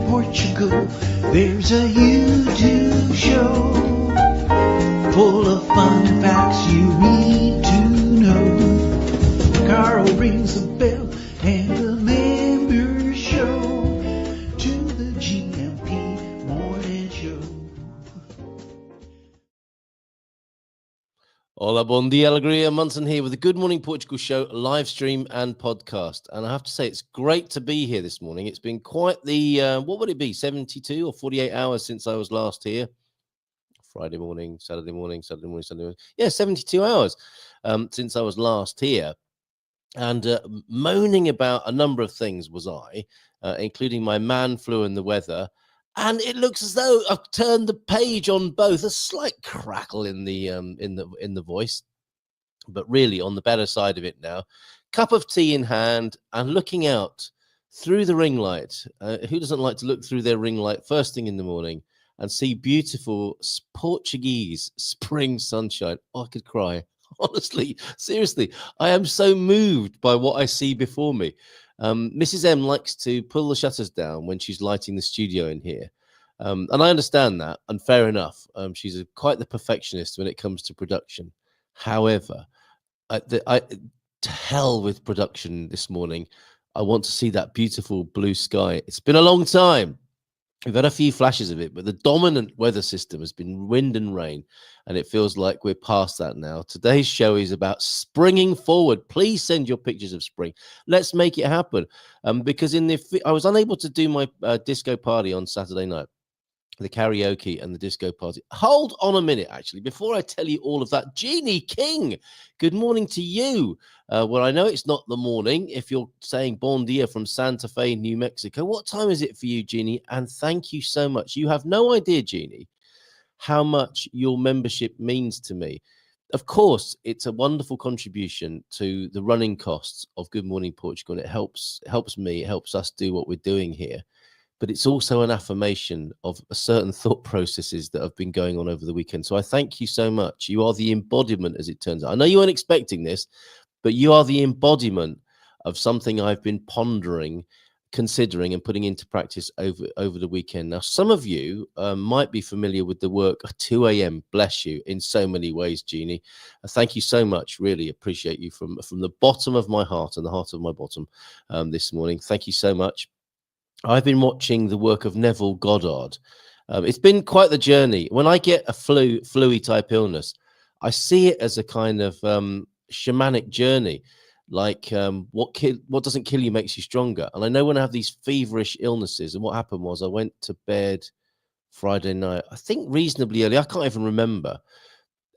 Portugal, there's a YouTube show full of fun facts you need to know. Carl rings the bell and the members show to the GMP morning show. Olá Bom Dia ALEGRIA, Munson here with the Good Morning Portugal show, live stream and podcast. And I have to say, it's great to be here this morning. It's been quite the, what would it be, 72 or 48 hours since I was last here. Friday morning, Saturday morning, Saturday morning, Sunday morning. Yeah, 72 hours since I was last here. And moaning about a number of things was I, including my man flu and the weather. And it looks as though I've turned the page on both. A slight crackle in the voice, but really on the better side of it now. Cup of tea in hand and looking out through the ring light. Who doesn't like to look through their ring light first thing in the morning and see beautiful Portuguese spring sunshine? Oh, I could cry. Honestly, seriously, I am so moved by what I see before me. Mrs. M likes to pull the shutters down when she's lighting the studio in here. And I understand that, and fair enough. She's quite the perfectionist when it comes to production. However, to hell with production this morning. I want to see that beautiful blue sky. It's been a long time. We've had a few flashes of it, but the dominant weather system has been wind and rain, and it feels like we're past that now. Today's show is about springing forward. Please send your pictures of spring. Let's make it happen. Because I was unable to do my disco party on Saturday night, the karaoke and the disco party. Hold on a minute, actually, before I tell you all of that. Jeannie King, good morning to you. Well, I know it's not the morning if you're saying bon dia from Santa Fe, New Mexico. What time is it for you, Jeannie? And thank you so much. You have no idea, Jeannie, how much your membership means to me. Of course, it's a wonderful contribution to the running costs of Good Morning Portugal, and it helps me, it helps us do what we're doing here. But it's also an affirmation of certain thought processes that have been going on over the weekend. So I thank you so much. You are the embodiment, as it turns out. I know you weren't expecting this, but you are the embodiment of something I've been pondering, considering, and putting into practice over the weekend. Now, some of you might be familiar with the work at 2 a.m. Bless you in so many ways, Jeannie. Thank you so much. Really appreciate you from the bottom of my heart and the heart of my bottom this morning. Thank you so much. I've been watching the work of Neville Goddard. It's been quite the journey. When I get a flu-y type illness, I see it as a kind of shamanic journey. Like what doesn't kill you makes you stronger. And I know when I have these feverish illnesses, and what happened was I went to bed Friday night, I think reasonably early. I can't even remember.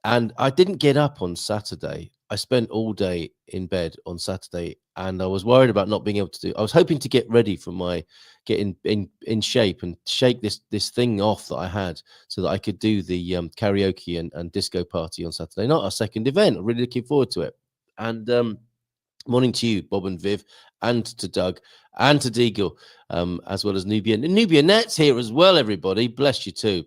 And I didn't get up on Saturday. I spent all day in bed on Saturday, and I was worried about not being able to do. I was hoping to get ready for my getting in shape and shake this thing off that I had, so that I could do the karaoke and disco party on Saturday night, our second event. I'm really looking forward to it. And morning to you, Bob and Viv, and to Doug, and to Deagle, as well as Nubia. Nubia Net's here as well, everybody. Bless you too.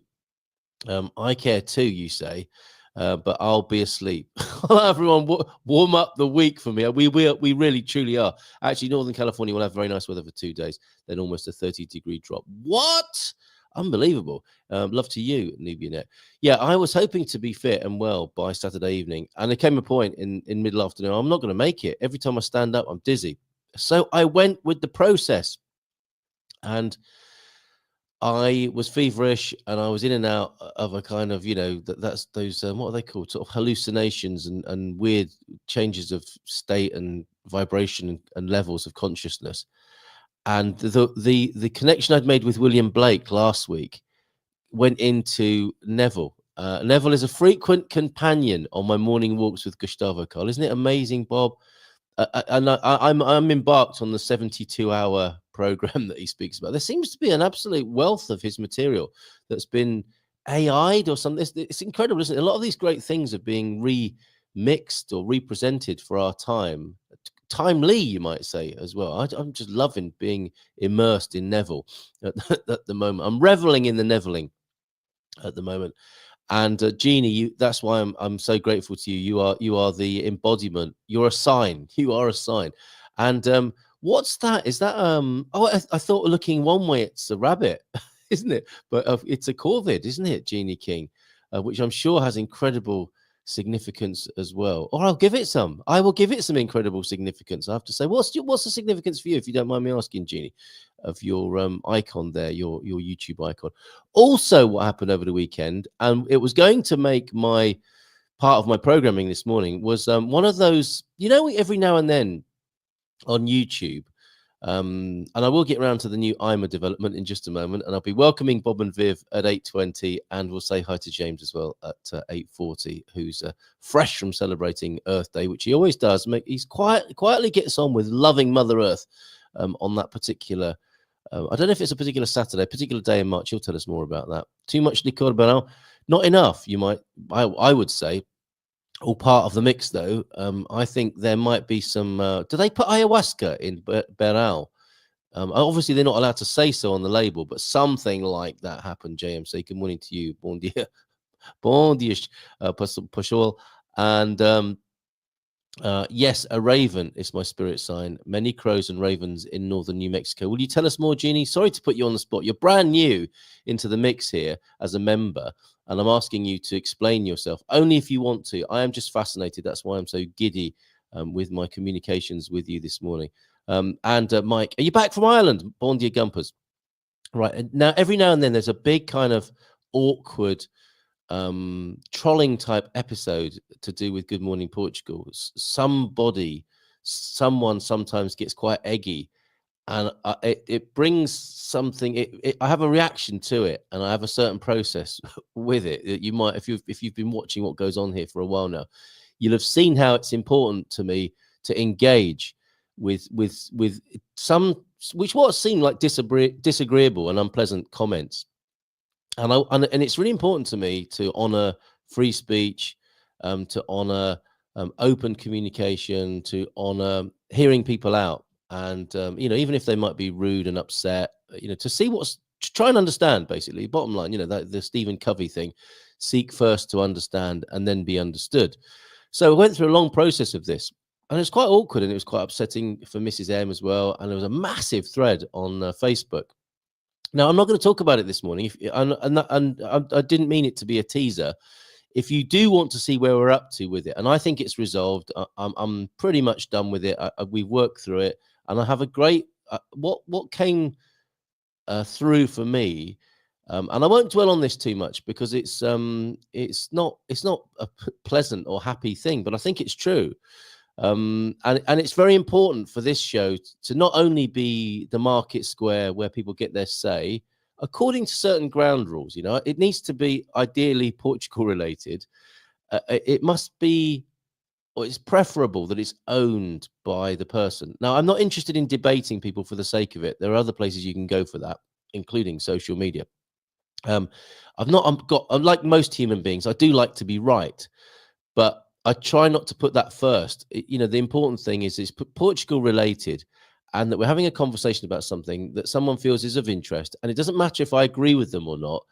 I care too, you say. But I'll be asleep. Everyone, warm up the week for me. We really, truly are. Actually, Northern California will have very nice weather for 2 days, then almost a 30-degree drop. What? Unbelievable. Love to you, Nubianet. Yeah, I was hoping to be fit and well by Saturday evening, and there came a point in middle afternoon, I'm not going to make it. Every time I stand up, I'm dizzy. So I went with the process, and I was feverish, and I was in and out of a kind of, that's those, what are they called? Sort of hallucinations and weird changes of state and vibration and levels of consciousness. And the connection I'd made with William Blake last week went into Neville. Neville is a frequent companion on my morning walks with Gustavo Carl. Isn't it amazing, Bob? And I'm embarked on the 72-hour program that he speaks about. There seems to be an absolute wealth of his material that's been AI'd or something. It's incredible, isn't it? A lot of these great things are being remixed or represented for our time. Timely, you might say, as well. I'm just loving being immersed in Neville at the moment. I'm reveling in the Nevilling at the moment. And Jeannie, that's why I'm so grateful to you. You are the embodiment. You're a sign. You are a sign. And What's that? Is that Oh, I thought looking one way it's a rabbit, isn't it? But it's a corvid, isn't it, Jeannie King? Which I'm sure has incredible significance as well. Or I'll give it some. I will give it some incredible significance. I have to say, what's the significance for you, if you don't mind me asking, Jeannie, of your icon there, your YouTube icon? Also, what happened over the weekend, and it was going to make my part of my programming this morning, was one of those, every now and then on YouTube. And I will get around to the new IMA development in just a moment, and I'll be welcoming Bob and Viv at 8:20, and we'll say hi to James as well at 8:40, who's fresh from celebrating Earth Day, which he always does. He's quietly gets on with loving Mother Earth on that particular. I don't know if it's a particular Saturday, particular day in March. He'll tell us more about that. Too much licor, but not enough. I would say. All part of the mix, though. I think there might be some. Do they put ayahuasca in Beral? Obviously, they're not allowed to say so on the label, but something like that happened. JMC, good morning to you. Bon dia, bon dia, Pashol. And yes, a raven is my spirit sign. Many crows and ravens in northern New Mexico. Will you tell us more, Jeannie? Sorry to put you on the spot. You're brand new into the mix here as a member, and I'm asking you to explain yourself only if you want to. I am just fascinated. That's why I'm so giddy with my communications with you this morning. And Mike, are you back from Ireland? Bon dia, Gumpers. Right. And now, every now and then, there's a big kind of awkward trolling type episode to do with Good Morning Portugal. Someone sometimes gets quite eggy, and it brings something. I have a reaction to it, and I have a certain process with it that you might, if you've been watching what goes on here for a while now, you'll have seen how it's important to me to engage with some which what seem like disagreeable and unpleasant comments. And it's really important to me to honor free speech, to honor open communication, to honor hearing people out, and even if they might be rude and upset, to try and understand. Basically, bottom line, the Stephen Covey thing: seek first to understand, and then be understood. So I went through a long process of this, and it was quite awkward, and it was quite upsetting for Mrs. M as well. And there was a massive thread on Facebook. Now, I'm not going to talk about it this morning, and I didn't mean it to be a teaser. If you do want to see where we're up to with it, and I think it's resolved, I'm pretty much done with it. We've worked through it, and I have a great what came through for me, and I won't dwell on this too much because it's not a pleasant or happy thing, but I think it's true. And it's very important for this show to not only be the market square where people get their say according to certain ground rules. It needs to be ideally Portugal related. It must be, or it's preferable that it's owned by the person. Now, I'm not interested in debating people for the sake of it. There are other places you can go for that, including social media. Like most human beings, I do like to be right, but I try not to put that first. The important thing is it's Portugal related, and that we're having a conversation about something that someone feels is of interest. And it doesn't matter if I agree with them or not.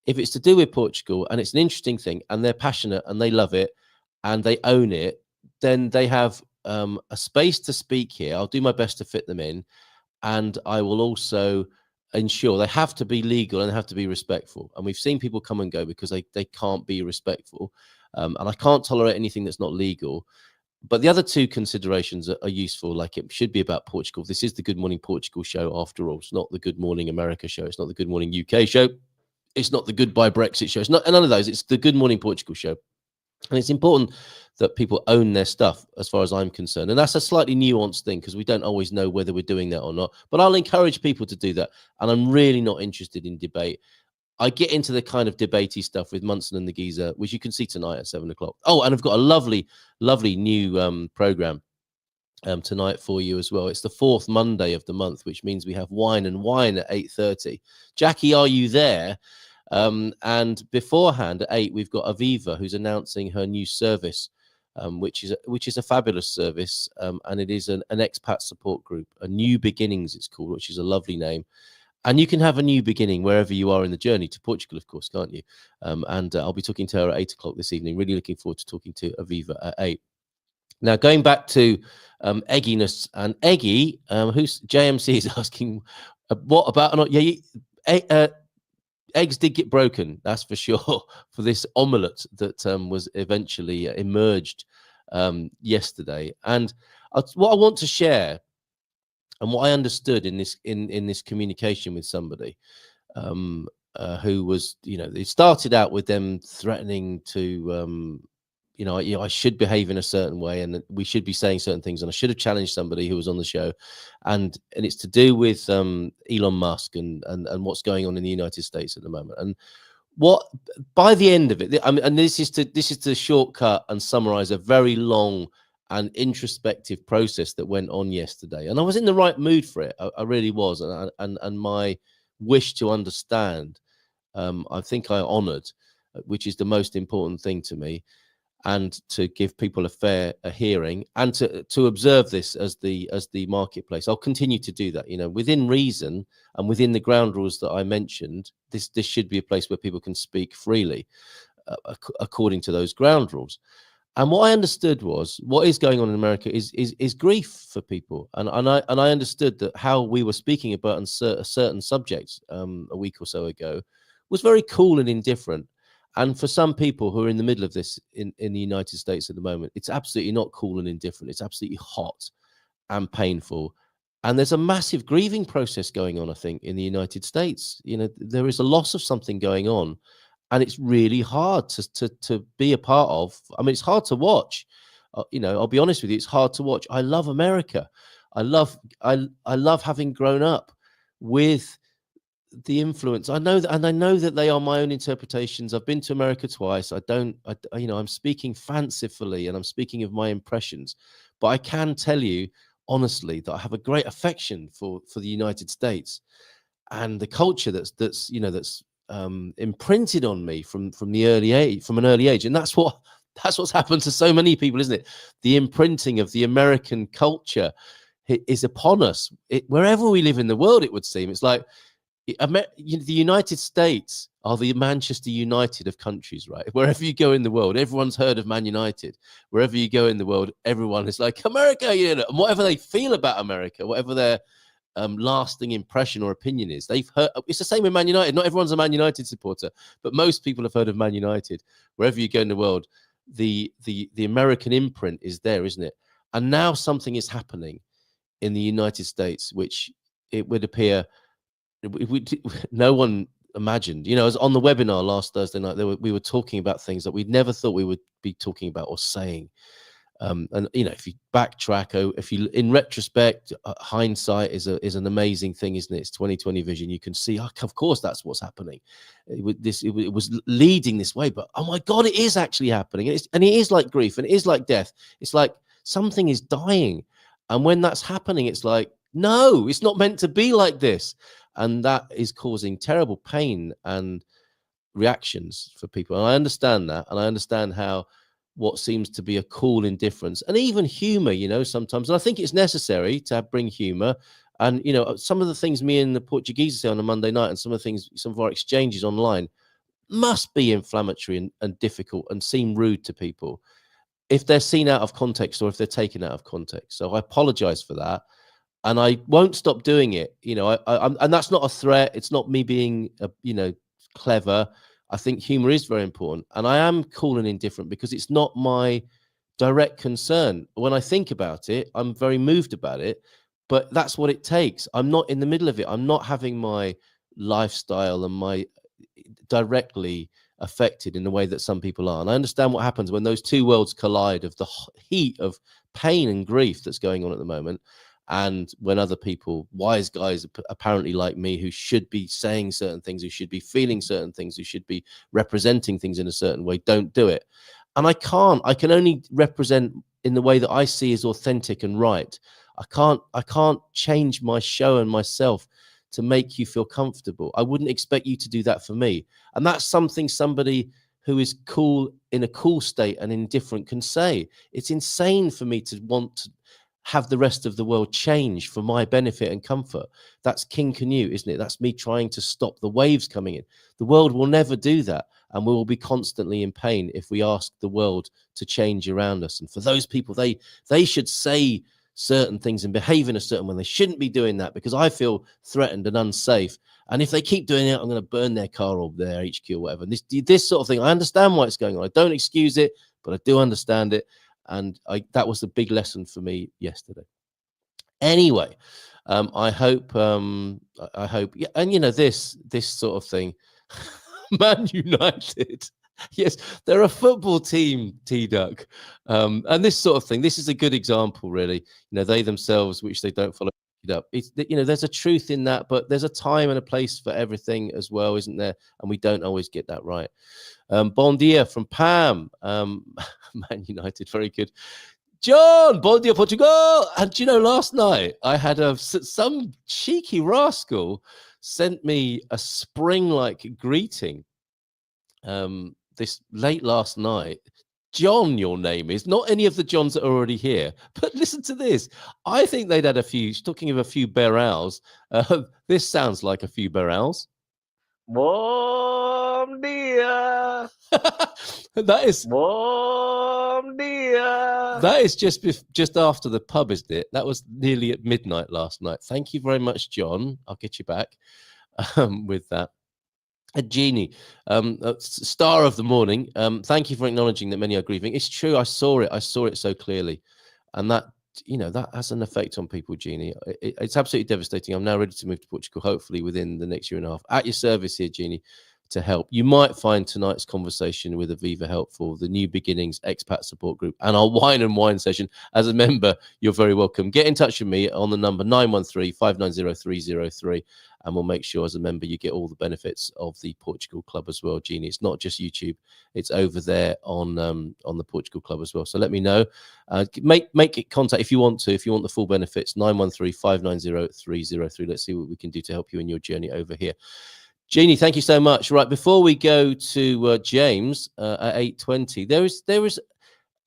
If it's to do with Portugal and it's an interesting thing and they're passionate and they love it and they own it, then they have a space to speak here. I'll do my best to fit them in. And I will also ensure they have to be legal and they have to be respectful. And we've seen people come and go because they can't be respectful. And I can't tolerate anything that's not legal. But the other two considerations are useful. Like, it should be about Portugal. This is the Good Morning Portugal show, after all. It's not the Good Morning America show. It's not the Good Morning UK show. It's not the Goodbye Brexit show. It's not none of those. It's the Good Morning Portugal show. And it's important that people own their stuff, as far as I'm concerned. And that's a slightly nuanced thing because we don't always know whether we're doing that or not. But I'll encourage people to do that. And I'm really not interested in debate. I get into the kind of debatey stuff with Munson and the Geezer, which you can see tonight at 7:00. Oh, and I've got a lovely, lovely new program tonight for you as well. It's the 4th Monday of the month, which means we have Wine and Wine at 8:30. Jackie, are you there? And beforehand at 8, we've got Aviva, who's announcing her new service, which is a fabulous service, and it is an expat support group, a New Beginnings it's called, which is a lovely name. And you can have a new beginning wherever you are in the journey to Portugal, of course, can't you? And I'll be talking to her at 8:00 this evening. Really looking forward to talking to Aviva at 8. Now, going back to egginess and Eggy, who's JMC is asking, what about not? Yeah, eggs did get broken, that's for sure, for this omelette that was eventually emerged yesterday. And what I want to share and what I understood in this communication with somebody who was, it started out with them threatening to, I should behave in a certain way, and we should be saying certain things, and I should have challenged somebody who was on the show, and it's to do with Elon Musk and what's going on in the United States at the moment. And what by the end of it, I mean, and this is to shortcut and summarize a very long and introspective process that went on yesterday, and I was in the right mood for it. I really was, and my wish to understand, I think I honored, which is the most important thing to me, and to give people a hearing, and to observe this as the marketplace. I'll continue to do that, within reason and within the ground rules that I mentioned. This should be a place where people can speak freely according to those ground rules. And what I understood was what is going on in America is grief for people, and I understood that how we were speaking about certain subjects a week or so ago was very cool and indifferent. And for some people who are in the middle of this in the United States at the moment, it's absolutely not cool and indifferent. It's absolutely hot and painful. And there's a massive grieving process going on, I think, in the United States. There is a loss of something going on, and it's really hard to be a part of. I mean, it's hard to watch. I'll be honest with you, it's hard to watch. I love America. I love having grown up with the influence. I know that they are my own interpretations. I've been to America twice. I'm speaking fancifully, and I'm speaking of my impressions, but I can tell you honestly that I have a great affection for the United States and the culture that's imprinted on me from an early age. And that's what's happened to so many people, isn't it? The imprinting of the American culture is upon us wherever we live in the world. It would seem it's like the United States are the Manchester United of countries, right? Wherever you go in the world, everyone's heard of Man United. Wherever you go in the world, everyone is like, America, and whatever they feel about America, whatever their lasting impression or opinion is, they've heard. It's the same with Man United. Not everyone's a Man United supporter, but most people have heard of Man United. Wherever you go in the world, the American imprint is there, isn't it? And now something is happening in the United States, which it would appear no one imagined. As on the webinar last Thursday night, we were talking about things that we'd never thought we would be talking about or saying. And if you backtrack, in retrospect, hindsight is an amazing thing, isn't it? It's 2020 vision. You can see, of course, that's what's happening. It was leading this way, but oh my God, it is actually happening. And it is like grief, and it is like death. It's like something is dying, and when that's happening, it's like, no, it's not meant to be like this. And that is causing terrible pain and reactions for people. And I understand that. And I understand how what seems to be a cool indifference and even humor, sometimes. And I think it's necessary to bring humor. And, some of the things me and the Portuguese say on a Monday night, and some of our exchanges online must be inflammatory and difficult and seem rude to people if they're seen out of context or if they're taken out of context. So I apologize for that. And I won't stop doing it. And that's not a threat. It's not me being, clever. I think humor is very important. And I am cool and indifferent because it's not my direct concern. When I think about it, I'm very moved about it. But that's what it takes. I'm not in the middle of it. I'm not having my lifestyle and my directly affected in the way that some people are. And I understand what happens when those two worlds collide, of the heat of pain and grief that's going on at the moment. And when other people, wise guys apparently like me, who should be saying certain things, who should be feeling certain things, who should be representing things in a certain way, don't do it. And I can only represent in the way that I see is authentic and right. I can't change my show and myself to make you feel comfortable. I wouldn't expect you to do that for me. And that's something somebody who is cool, in a cool state and indifferent, can say. It's insane for me to want to have the rest of the world change for my benefit and comfort. That's King Canute, isn't it? That's me trying to stop the waves coming in. The world will never do that. and we will be constantly in pain if we ask the world to change around us. And for those people, they should say certain things and behave in a certain way. They shouldn't be doing that because I feel threatened and unsafe. And if they keep doing it, I'm going to burn their car or their HQ or whatever. This sort of thing, I understand why it's going on. I don't excuse it, but I do understand it. And that was the big lesson for me yesterday. Anyway, I hope, yeah, and you know, this sort of thing, Man United. Yes, they're a football team, T-Duck. And this sort of thing, this is a good example, really. You know, they themselves, which they don't follow it up. It's, you know, there's a truth in that, but there's a time and a place for everything as well, isn't there? And we don't always get that right. Bon dia from Pam. Man United, very good. John, Bom Dia Portugal. And you know, last night I had some cheeky rascal sent me a spring-like greeting. This late last night. John, your name is, not any of the Johns that are already here, but listen to this. I think they'd had a few, talking of a few barrels. This sounds like a few barrels. Bom dia. That is Bom dia. That is just after the pub, isn't it? That was nearly at midnight last night. Thank you very much, John. I'll get you back with that. A Jeannie, star of the morning. Thank you for acknowledging that many are grieving. It's true. I saw it so clearly, and that, you know, that has an effect on people, Jeannie. It's absolutely devastating. I'm now ready to move to Portugal, hopefully within the next year and a half. At your service here, Jeannie, to help. You might find tonight's conversation with Aviva helpful, the New Beginnings expat support group, and our wine and wine session. As a member, you're very welcome. Get in touch with me on the number 913-590-303, and we'll make sure as a member you get all the benefits of the Portugal Club as well, Jeannie. It's not just YouTube, it's over there on the Portugal Club as well. So let me know. Make it contact if you want to. If you want the full benefits, 913-590-303. Let's see what we can do to help you in your journey over here. Jeannie, thank you so much. Right, before we go to James at 8:20, there is,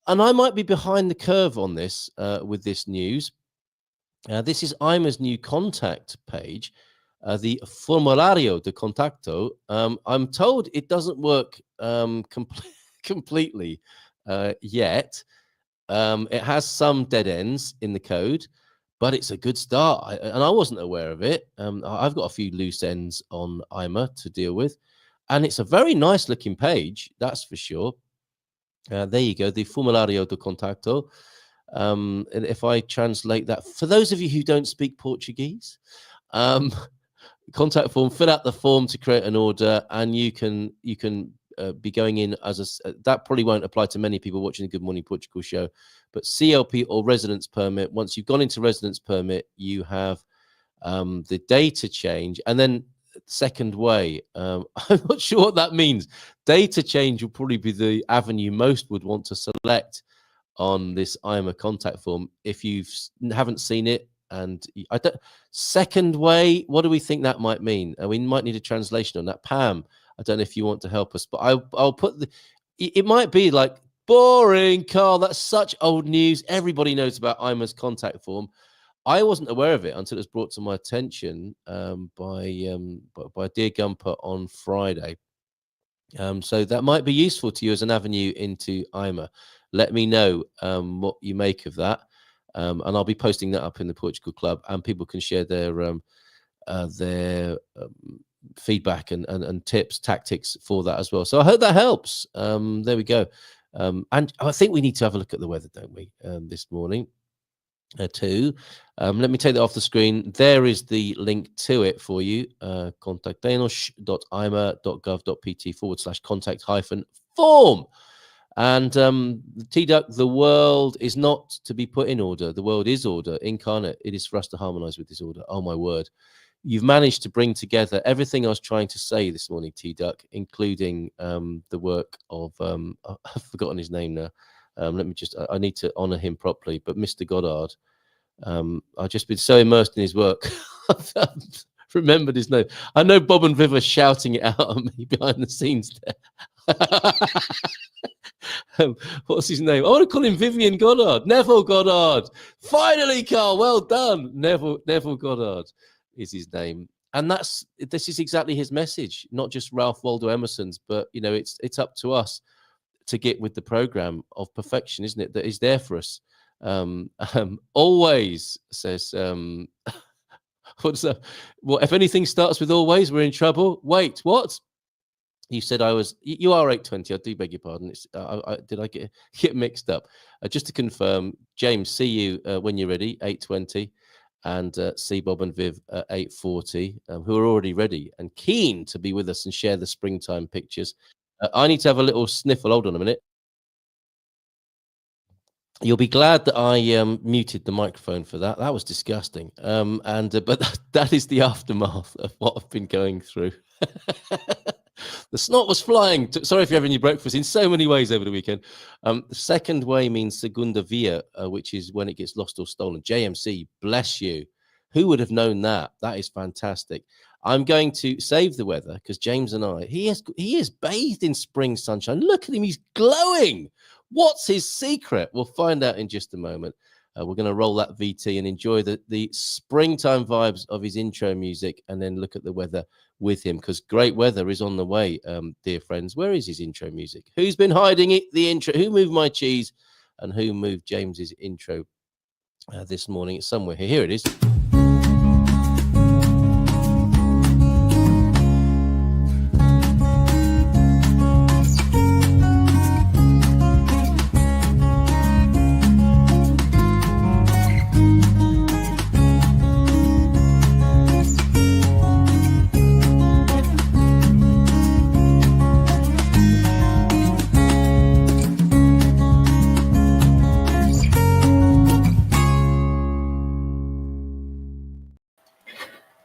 and I might be behind the curve on this with this news. This is IMA's new contact page, the Formulario de Contacto. I'm told it doesn't work completely yet. It has some dead ends in the code, but it's a good start, and I wasn't aware of it. I've got a few loose ends on IMA to deal with, and it's a very nice looking page, that's for sure. There you go, the Formulario de Contacto. And if I translate that, for those of you who don't speak Portuguese, contact form, fill out the form to create an order, and you can be going in as that probably won't apply to many people watching the Good Morning Portugal show, but CLP or residence permit. Once you've gone into residence permit, you have the data change, and then second way. I'm not sure what that means. Data change will probably be the avenue most would want to select on this IMA contact form if you haven't seen it. And I don't. Second way, what do we think that might mean? We might need a translation on that. Pam, I don't know if you want to help us, but I'll put it might be like, boring, Carl, that's such old news. Everybody knows about IMA's contact form. I wasn't aware of it until it was brought to my attention by Dear Gumper on Friday. So that might be useful to you as an avenue into IMA. Let me know what you make of that. And I'll be posting that up in the Portugal Club, and people can share their feedback and tips, tactics for that as well. So I hope that helps. There we go. And I think we need to have a look at the weather, don't we, this morning too. Let me take that off the screen. There is the link to it for you. contactenos.ima.gov.pt/contact-form. And T-Duck, the world is not to be put in order. The world is order incarnate. It is for us to harmonize with this order. Oh, my word. You've managed to bring together everything I was trying to say this morning, T-Duck, including the work of, I've forgotten his name now. I need to honor him properly, but Mr. Goddard. I've just been so immersed in his work. I've remembered his name. I know Bob and Viv are shouting it out at me behind the scenes there. What's his name? I want to call him Vivian Goddard. Neville Goddard. Finally, Carl. Well done. Neville Goddard is his name. this is exactly his message, not just Ralph Waldo Emerson's, but it's up to us to get with the program of perfection, isn't it? That is there for us. Always says, what's that? Well, if anything starts with always, we're in trouble. Wait, what? You said you are 8:20. I do beg your pardon. Did I get mixed up? Just to confirm, James, see you when you're ready, 8:20, and see Bob and Viv at 8:40, who are already ready and keen to be with us and share the springtime pictures. I need to have a little sniffle. Hold on a minute. You'll be glad that I muted the microphone for that. That was disgusting. But that is the aftermath of what I've been going through. The snot was flying. Sorry if you're having your breakfast in so many ways over the weekend. The second way means segunda via, which is when it gets lost or stolen. JMC, bless you. Who would have known that? That is fantastic. I'm going to save the weather because James and he is bathed in spring sunshine. Look at him. He's glowing. What's his secret? We'll find out in just a moment. We're going to roll that VT and enjoy the springtime vibes of his intro music and then look at the weather with him because great weather is on the way, dear friends. Where is his intro music? Who's been hiding it? The intro. Who moved my cheese and who moved James's intro this morning? It's somewhere here. Here it is.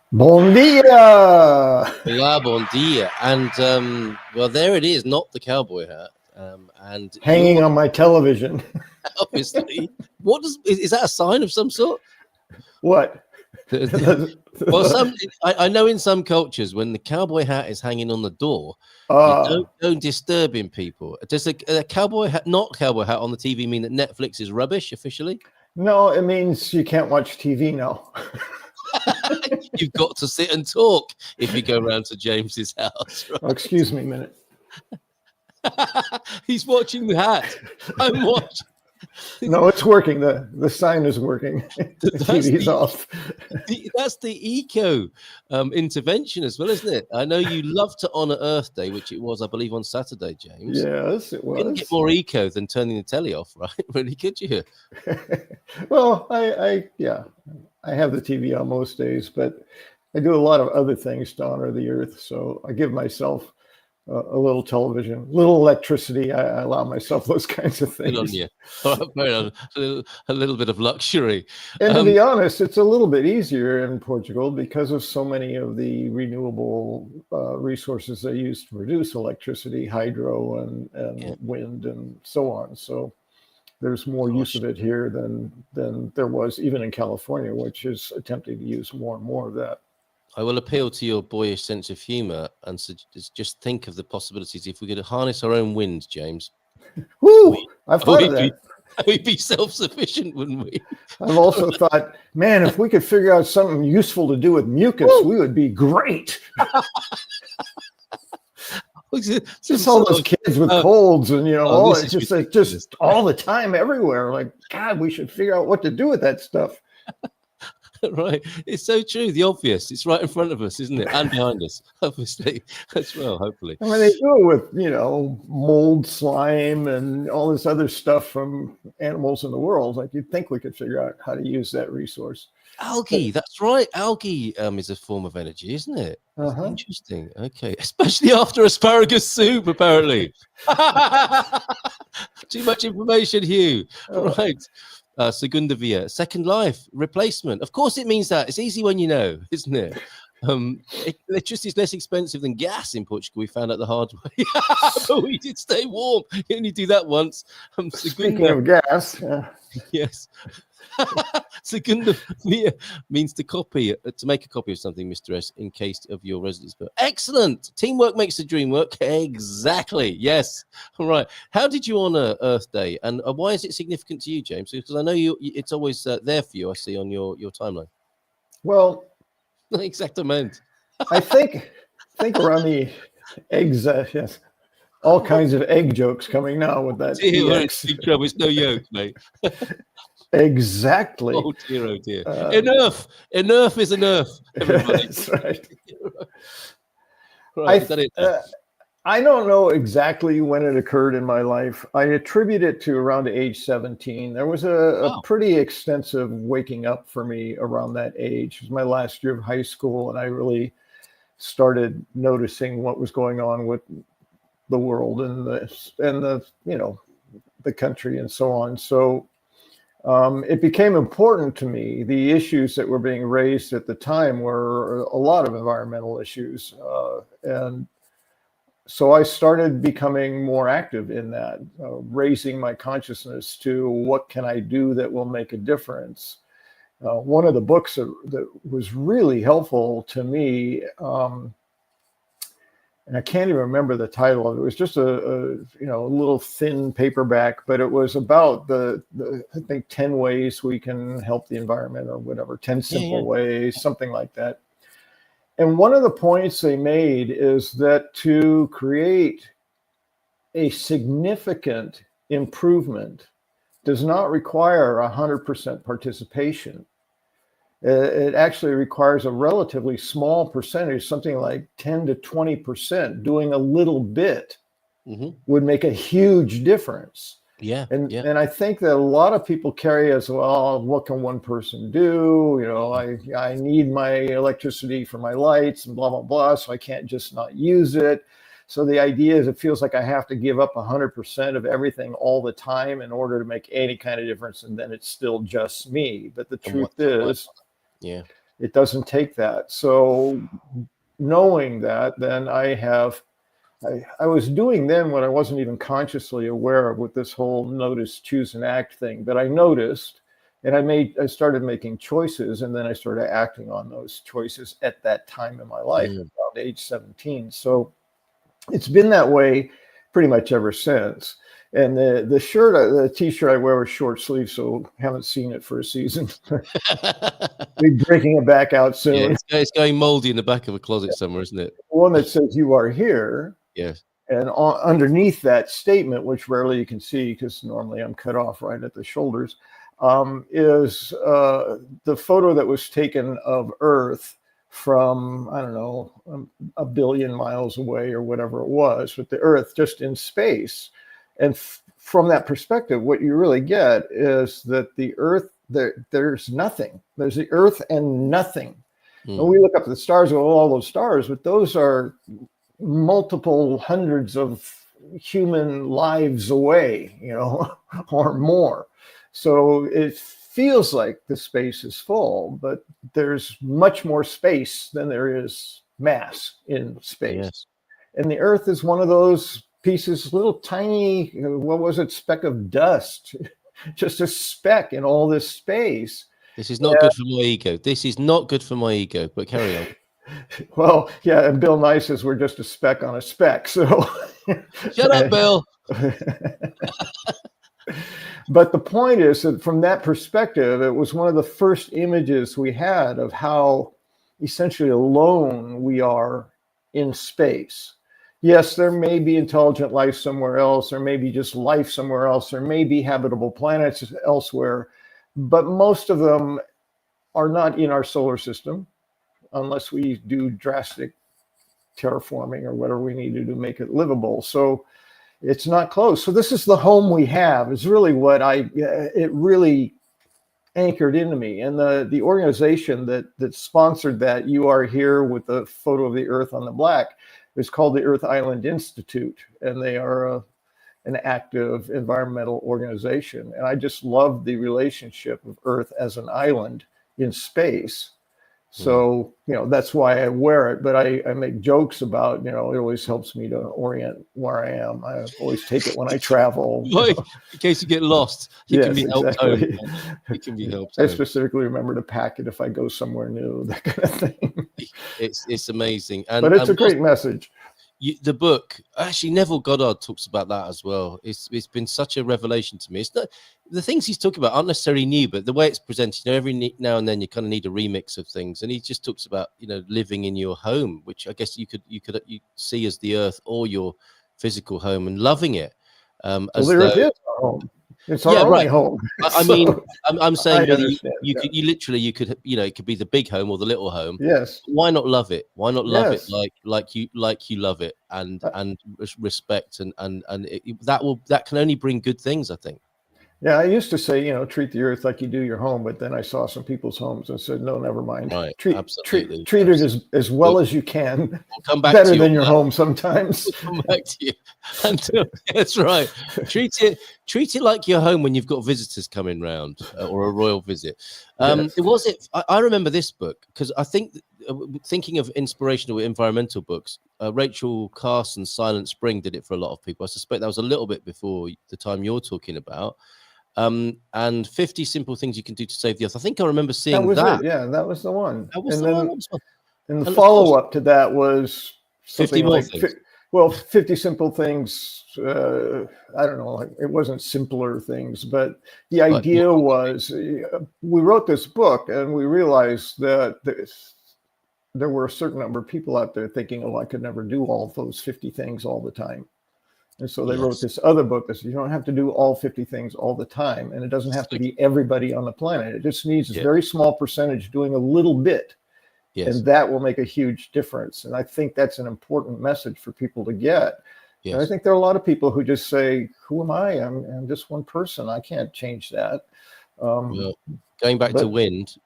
Bom dia! Olá Bom Dia. And, well, there it is, not the cowboy hat. And hanging on my television. Obviously. Is that a sign of some sort? What? Well, I know in some cultures when the cowboy hat is hanging on the door, you don't disturbing people. Does a cowboy hat, not cowboy hat on the TV mean that Netflix is rubbish officially? No, it means you can't watch TV now. You've got to sit and talk if you go around to James's house. Right? Oh, excuse me a minute. He's watching the hat. I'm watching. No, it's working. The sign is working. The TV's off. That's the eco intervention as well, isn't it? I know you love to honor Earth Day, which it was, I believe, on Saturday, James. Yes, it was. You couldn't get more eco than turning the telly off, right? Really, could you? Well, I have the TV on most days, but I do a lot of other things to honor the Earth. So I give myself a little television, little electricity. I allow myself those kinds of things. Good on you. A little bit of luxury. And to be honest, it's a little bit easier in Portugal because of so many of the renewable resources they use to produce electricity, hydro and wind and so on. So there's more use of it here than there was even in California, which is attempting to use more and more of that. I will appeal to your boyish sense of humor and just think of the possibilities if we could harness our own wind, James. Woo! I've thought of that. We'd be self-sufficient, wouldn't we? I've also thought, man, if we could figure out something useful to do with mucus, we would be great. Just all those kids with colds and it's just all the time everywhere. Like, God, we should figure out what to do with that stuff. Right, it's so true. The obvious, it's right in front of us, isn't it? And behind us, obviously, as well. Hopefully, I mean, they do it with mold, slime, and all this other stuff from animals in the world. Like, you'd think we could figure out how to use that resource. Algae, that's right. Algae is a form of energy, isn't it? Interesting. Okay, especially after asparagus soup, apparently. Too much information, Hugh. Right. Segunda via, second life, replacement. Of course, it means that. It's easy when you know, isn't it? Electricity is less expensive than gas in Portugal. We found out the hard way. But we did stay warm. You only do that once. Speaking of gas. Yes. Segunda via means to make a copy of something, Mr. S, in case of your residence. But excellent. Teamwork makes the dream work. Exactly. Yes. All right. How did you honor Earth Day? And why is it significant to you, James? Because I know it's always there for you, I see on your timeline. Well, Exactamente. I think around the eggs, yes, all kinds of egg jokes coming now with that See, we're in EX. big trouble. It's no yoke, mate. Exactly. Oh dear, oh dear. Enough is enough, everybody. That's right. Right, is that it? I don't know exactly when it occurred in my life. I attribute it to around age 17. There was a pretty extensive waking up for me around that age. It was my last year of high school, and I really started noticing what was going on with the world and the the country and so on. So it became important to me. The issues that were being raised at the time were a lot of environmental issues, and so I started becoming more active in that, raising my consciousness to what can I do that will make a difference. One of the books that was really helpful to me, and I can't even remember the title of it. It was just a little thin paperback, but it was about the I think 10 ways we can help the environment or whatever, 10 simple ways, something like that. And one of the points they made is that to create a significant improvement does not require 100% participation. It actually requires a relatively small percentage, something like 10 to 20%. Doing a little bit would make a huge difference. And I think that a lot of people carry as well, what can one person do? I need my electricity for my lights and blah, blah, blah, so I can't just not use it. So the idea is it feels like I have to give up 100% of everything all the time in order to make any kind of difference, and then it's still just me. But the truth is, it doesn't take that. So knowing that, then I was doing then what I wasn't even consciously aware of with this whole notice, choose, and act thing. But I noticed, and I started making choices, and then I started acting on those choices at that time in my life, around age 17. So it's been that way pretty much ever since. And the t-shirt I wear is short sleeve, so haven't seen it for a season. Be breaking it back out soon. It's going moldy in the back of a closet somewhere, isn't it? One that says "You are here." Yes. And underneath that statement, which rarely you can see because normally I'm cut off right at the shoulders, is the photo that was taken of Earth from, I don't know, a billion miles away or whatever it was, with the Earth just in space. And from that perspective, what you really get is that the Earth, there's nothing. There's the Earth and nothing. And we look up at the stars, all those stars, but those are multiple hundreds of human lives away, or more. So it feels like the space is full, but there's much more space than there is mass in space. Yes. And the Earth is one of those pieces, little tiny, what was it, speck of dust, just a speck in all this space. This is not good for my ego. This is not good for my ego, but carry on. Well, yeah, and Bill Nye says we're just a speck on a speck. So shut up, Bill. But the point is that from that perspective, it was one of the first images we had of how essentially alone we are in space. Yes, there may be intelligent life somewhere else. There may be just life somewhere else. There may be habitable planets elsewhere, but most of them are not in our solar system unless we do drastic terraforming or whatever we need to do to make it livable. So it's not close. So this is the home we have, is really what it really anchored into me. And the organization that sponsored that, You Are Here, with the photo of the Earth on the black, is called the Earth Island Institute. And they are an active environmental organization. And I just love the relationship of Earth as an island in space. So, that's why I wear it, but I make jokes about, it always helps me to orient where I am. I always take it when I travel. In case you get lost, you can be helped home. You can be helped home. I specifically remember to pack it if I go somewhere new, that kind of thing. It's amazing. But it's a great message. the book, actually, Neville Goddard talks about that as well. It's been such a revelation to me. It's not, the things he's talking about aren't necessarily new, but the way it's presented, you know, every now and then you kind of need a remix of things. And he just talks about, you know, living in your home, which I guess you see as the earth or your physical home, and loving it. Well, the earth is our home. It's our only home. I mean, I'm saying whether you could, you know, it could be the big home or the little home. Yes. Why not love it? Why not love it like you love it, and respect and that can only bring good things, I think. Yeah, I used to say, you know, treat the earth like you do your home, but then I saw some people's homes and said, no, never mind. Right, treat it as well as you can. We'll come back better to than your home sometimes. We'll come back to you. That's right. Treat it like your home when you've got visitors coming round or a royal visit. I remember this book because I think thinking of inspirational environmental books, Rachel Carson's Silent Spring did it for a lot of people. I suspect that was a little bit before the time you're talking about. And 50 Simple Things You Can Do to Save the Earth. I think I remember seeing that. Yeah, that was the one. That was the one. And the follow-up to that was 50 more things. 50 Simple Things. I don't know. It wasn't simpler things, but the idea was we wrote this book and we realized that there were a certain number of people out there thinking, oh, I could never do all those 50 things all the time. And so they wrote this other book that says you don't have to do all 50 things all the time. And it doesn't have to be everybody on the planet. It just needs a very small percentage doing a little bit. And that will make a huge difference. And I think that's an important message for people to get. And I think there are a lot of people who just say, who am I? I'm just one person. I can't change that. Going back to wind,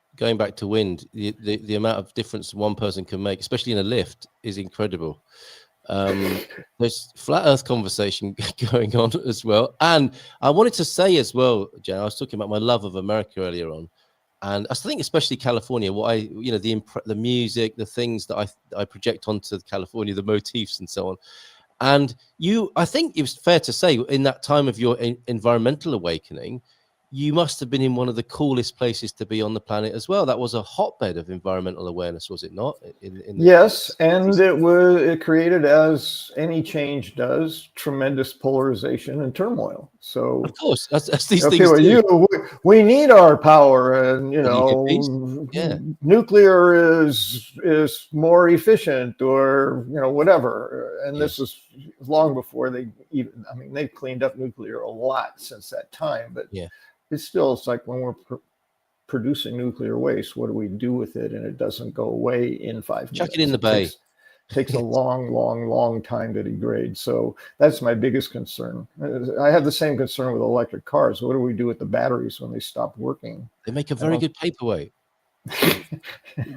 the amount of difference one person can make, especially in a lift, is incredible. There's flat earth conversation going on as well. And I wanted to say as well, Jan, I was talking about my love of America earlier on. And I think especially California, the music, the things that I project onto California, the motifs and so on. And I think it was fair to say in that time of your environmental awakening, you must have been in one of the coolest places to be on the planet as well. That was a hotbed of environmental awareness, was it not? Yes, and it created, as any change does, tremendous polarization and turmoil. So of course, as these things do. We need our power, and nuclear is more efficient, or whatever. And this is long before they've cleaned up nuclear a lot since that time, but it's like when we're producing nuclear waste, what do we do with it? And it doesn't go away in 5 minutes. Chuck it in the bay. Takes a long time to degrade. So that's my biggest concern. I have the same concern with electric cars. What do we do with the batteries when they stop working? They make a very good paperweight.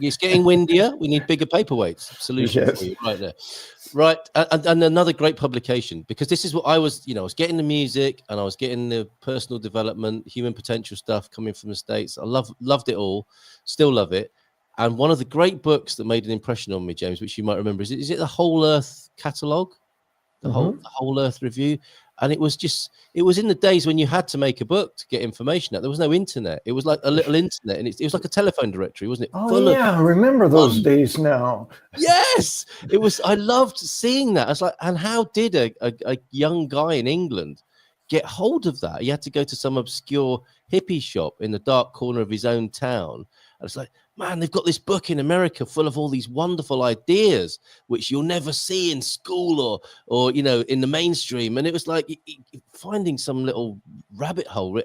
It's getting windier. We need bigger paperweights. Solution for you right there. Right. And another great publication, because this is what I was, I was getting the music and I was getting the personal development, human potential stuff coming from the States. I loved it all, still love it. And one of the great books that made an impression on me, James, which you might remember, is it the Whole Earth Catalogue? The Whole Earth Review. And it was in the days when you had to make a book to get information out. There was no internet. It was like a little internet, and it was like a telephone directory, wasn't it? I remember those days now. Yes, it was. I loved seeing that. I was like, and how did a young guy in England get hold of that? He had to go to some obscure hippie shop in the dark corner of his own town. And it's like, man, they've got this book in America full of all these wonderful ideas, which you'll never see in school or in the mainstream. And it was like finding some little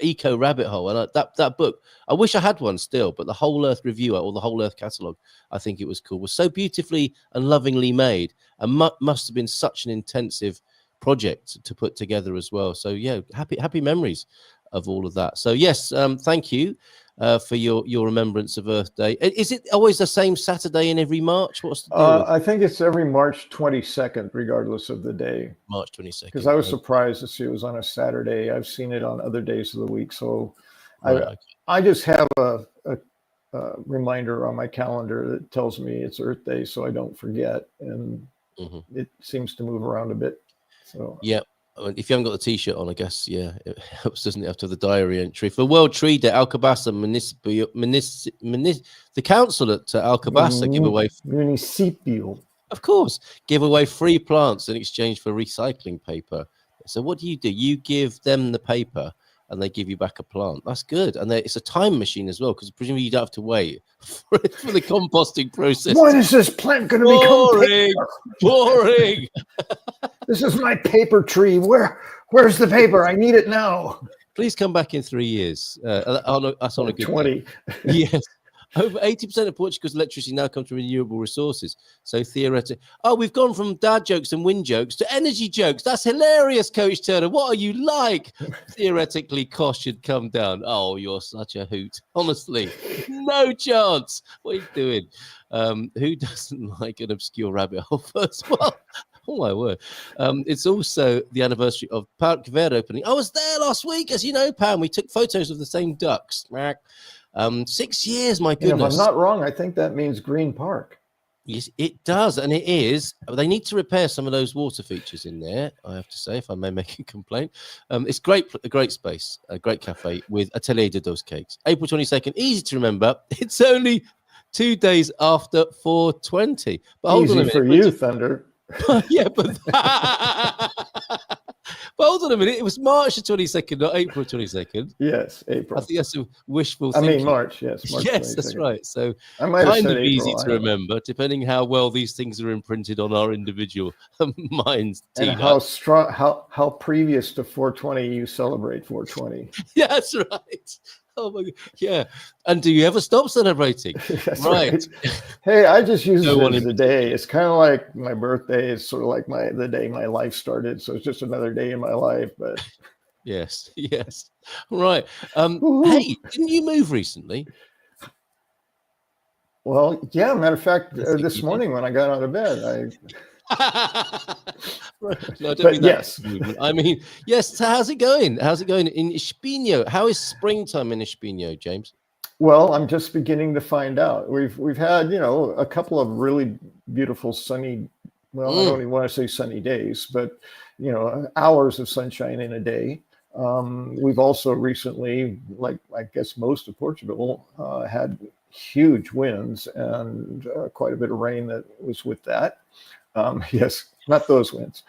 eco rabbit hole. And that book, I wish I had one still, but the Whole Earth Review or the Whole Earth Catalogue, I think it was cool, was so beautifully and lovingly made, and must have been such an intensive project to put together as well. So yeah, happy memories of all of that. So yes, thank you. For your remembrance of Earth Day. Is it always the same Saturday in every March? What's the deal? I think it's every March 22nd, regardless of the day. March 22nd. Because I was surprised to see it was on a Saturday. I've seen it on other days of the week. So I just have a reminder on my calendar that tells me it's Earth Day so I don't forget. And it seems to move around a bit. So yeah. If you haven't got the T-shirt on, I guess, it helps, doesn't it, after the diary entry. For World Tree Day, Alcobaça the council at Alcobaça give away... Municipio. Of course, give away free plants in exchange for recycling paper. So what do? You give them the paper and they give you back a plant. That's good. And it's a time machine as well, because presumably you don't have to wait for the composting process. When is this plant going to become paper? Boring. This is my paper tree. Where's the paper? I need it now. Please come back in 3 years. That's on a good 20. Yes. Over 80% of Portugal's electricity now comes from renewable resources. So theoretically, we've gone from dad jokes and wind jokes to energy jokes. That's hilarious, Coach Turner. What are you like? Theoretically, cost should come down. Oh, you're such a hoot. Honestly, no chance. What are you doing? Who doesn't like an obscure rabbit hole first? Well, oh my word. It's also the anniversary of Parque Verde opening. I was there last week, as you know, Pam. We took photos of the same ducks. 6 years, my goodness. If I'm not wrong, I think that means Green Park. Yes, it does, and it is. They need to repair some of those water features in there, I have to say, if I may make a complaint. It's a great space, a great cafe with Atelier de Dos Cakes. April 22nd, easy to remember. It's only 2 days after 420. But hold easy on a minute. For you, Thunder. Yeah, but hold on a minute. It was March the 22nd, not April 22nd. Yes, April. I think that's a wishful thinking. I mean, March, yes. March yes, 22nd. That's right. So I might have kind said of April, easy to remember, depending how well these things are imprinted on our individual minds. And how strong, how previous to 420 you celebrate 420. Yeah, that's right. Oh my God. Yeah. And do you ever stop celebrating? That's right. Hey, I just use it as the day. It's kind of like my birthday. It's sort of like the day my life started. So it's just another day in my life. But yes. Right. Hey, didn't you move recently? Well, yeah. Matter of fact, this morning when I got out of bed, No, I don't mean that. Yes. I mean, yes. So how's it going? How's it going in Espinho? How is springtime in Espinho, James? Well, I'm just beginning to find out. We've had, a couple of really beautiful sunny, I don't even want to say sunny days, but, hours of sunshine in a day. We've also recently, like I guess most of Portugal, had huge winds and quite a bit of rain that was with that. Yes, not those winds.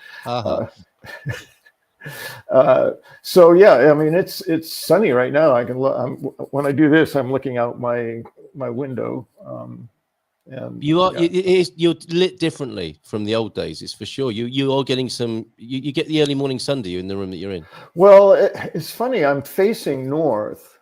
So yeah, I mean it's sunny right now. I can when I do this, I'm looking out my window. And you're lit differently from the old days. It's for sure. You are getting some. You get the early morning sun, do you, in the room that you're in? Well, it's funny. I'm facing north,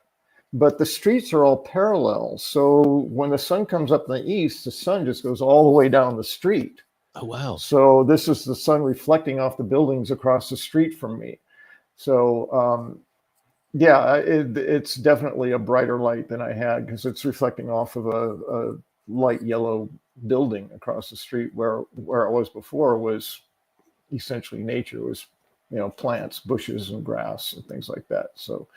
but the streets are all parallel. So when the sun comes up in the east, the sun just goes all the way down the street. Oh, wow. So this is the sun reflecting off the buildings across the street from me. So, yeah, it's definitely a brighter light than I had because it's reflecting off of a light yellow building across the street where I was before was essentially nature. It was, plants, bushes and grass and things like that. So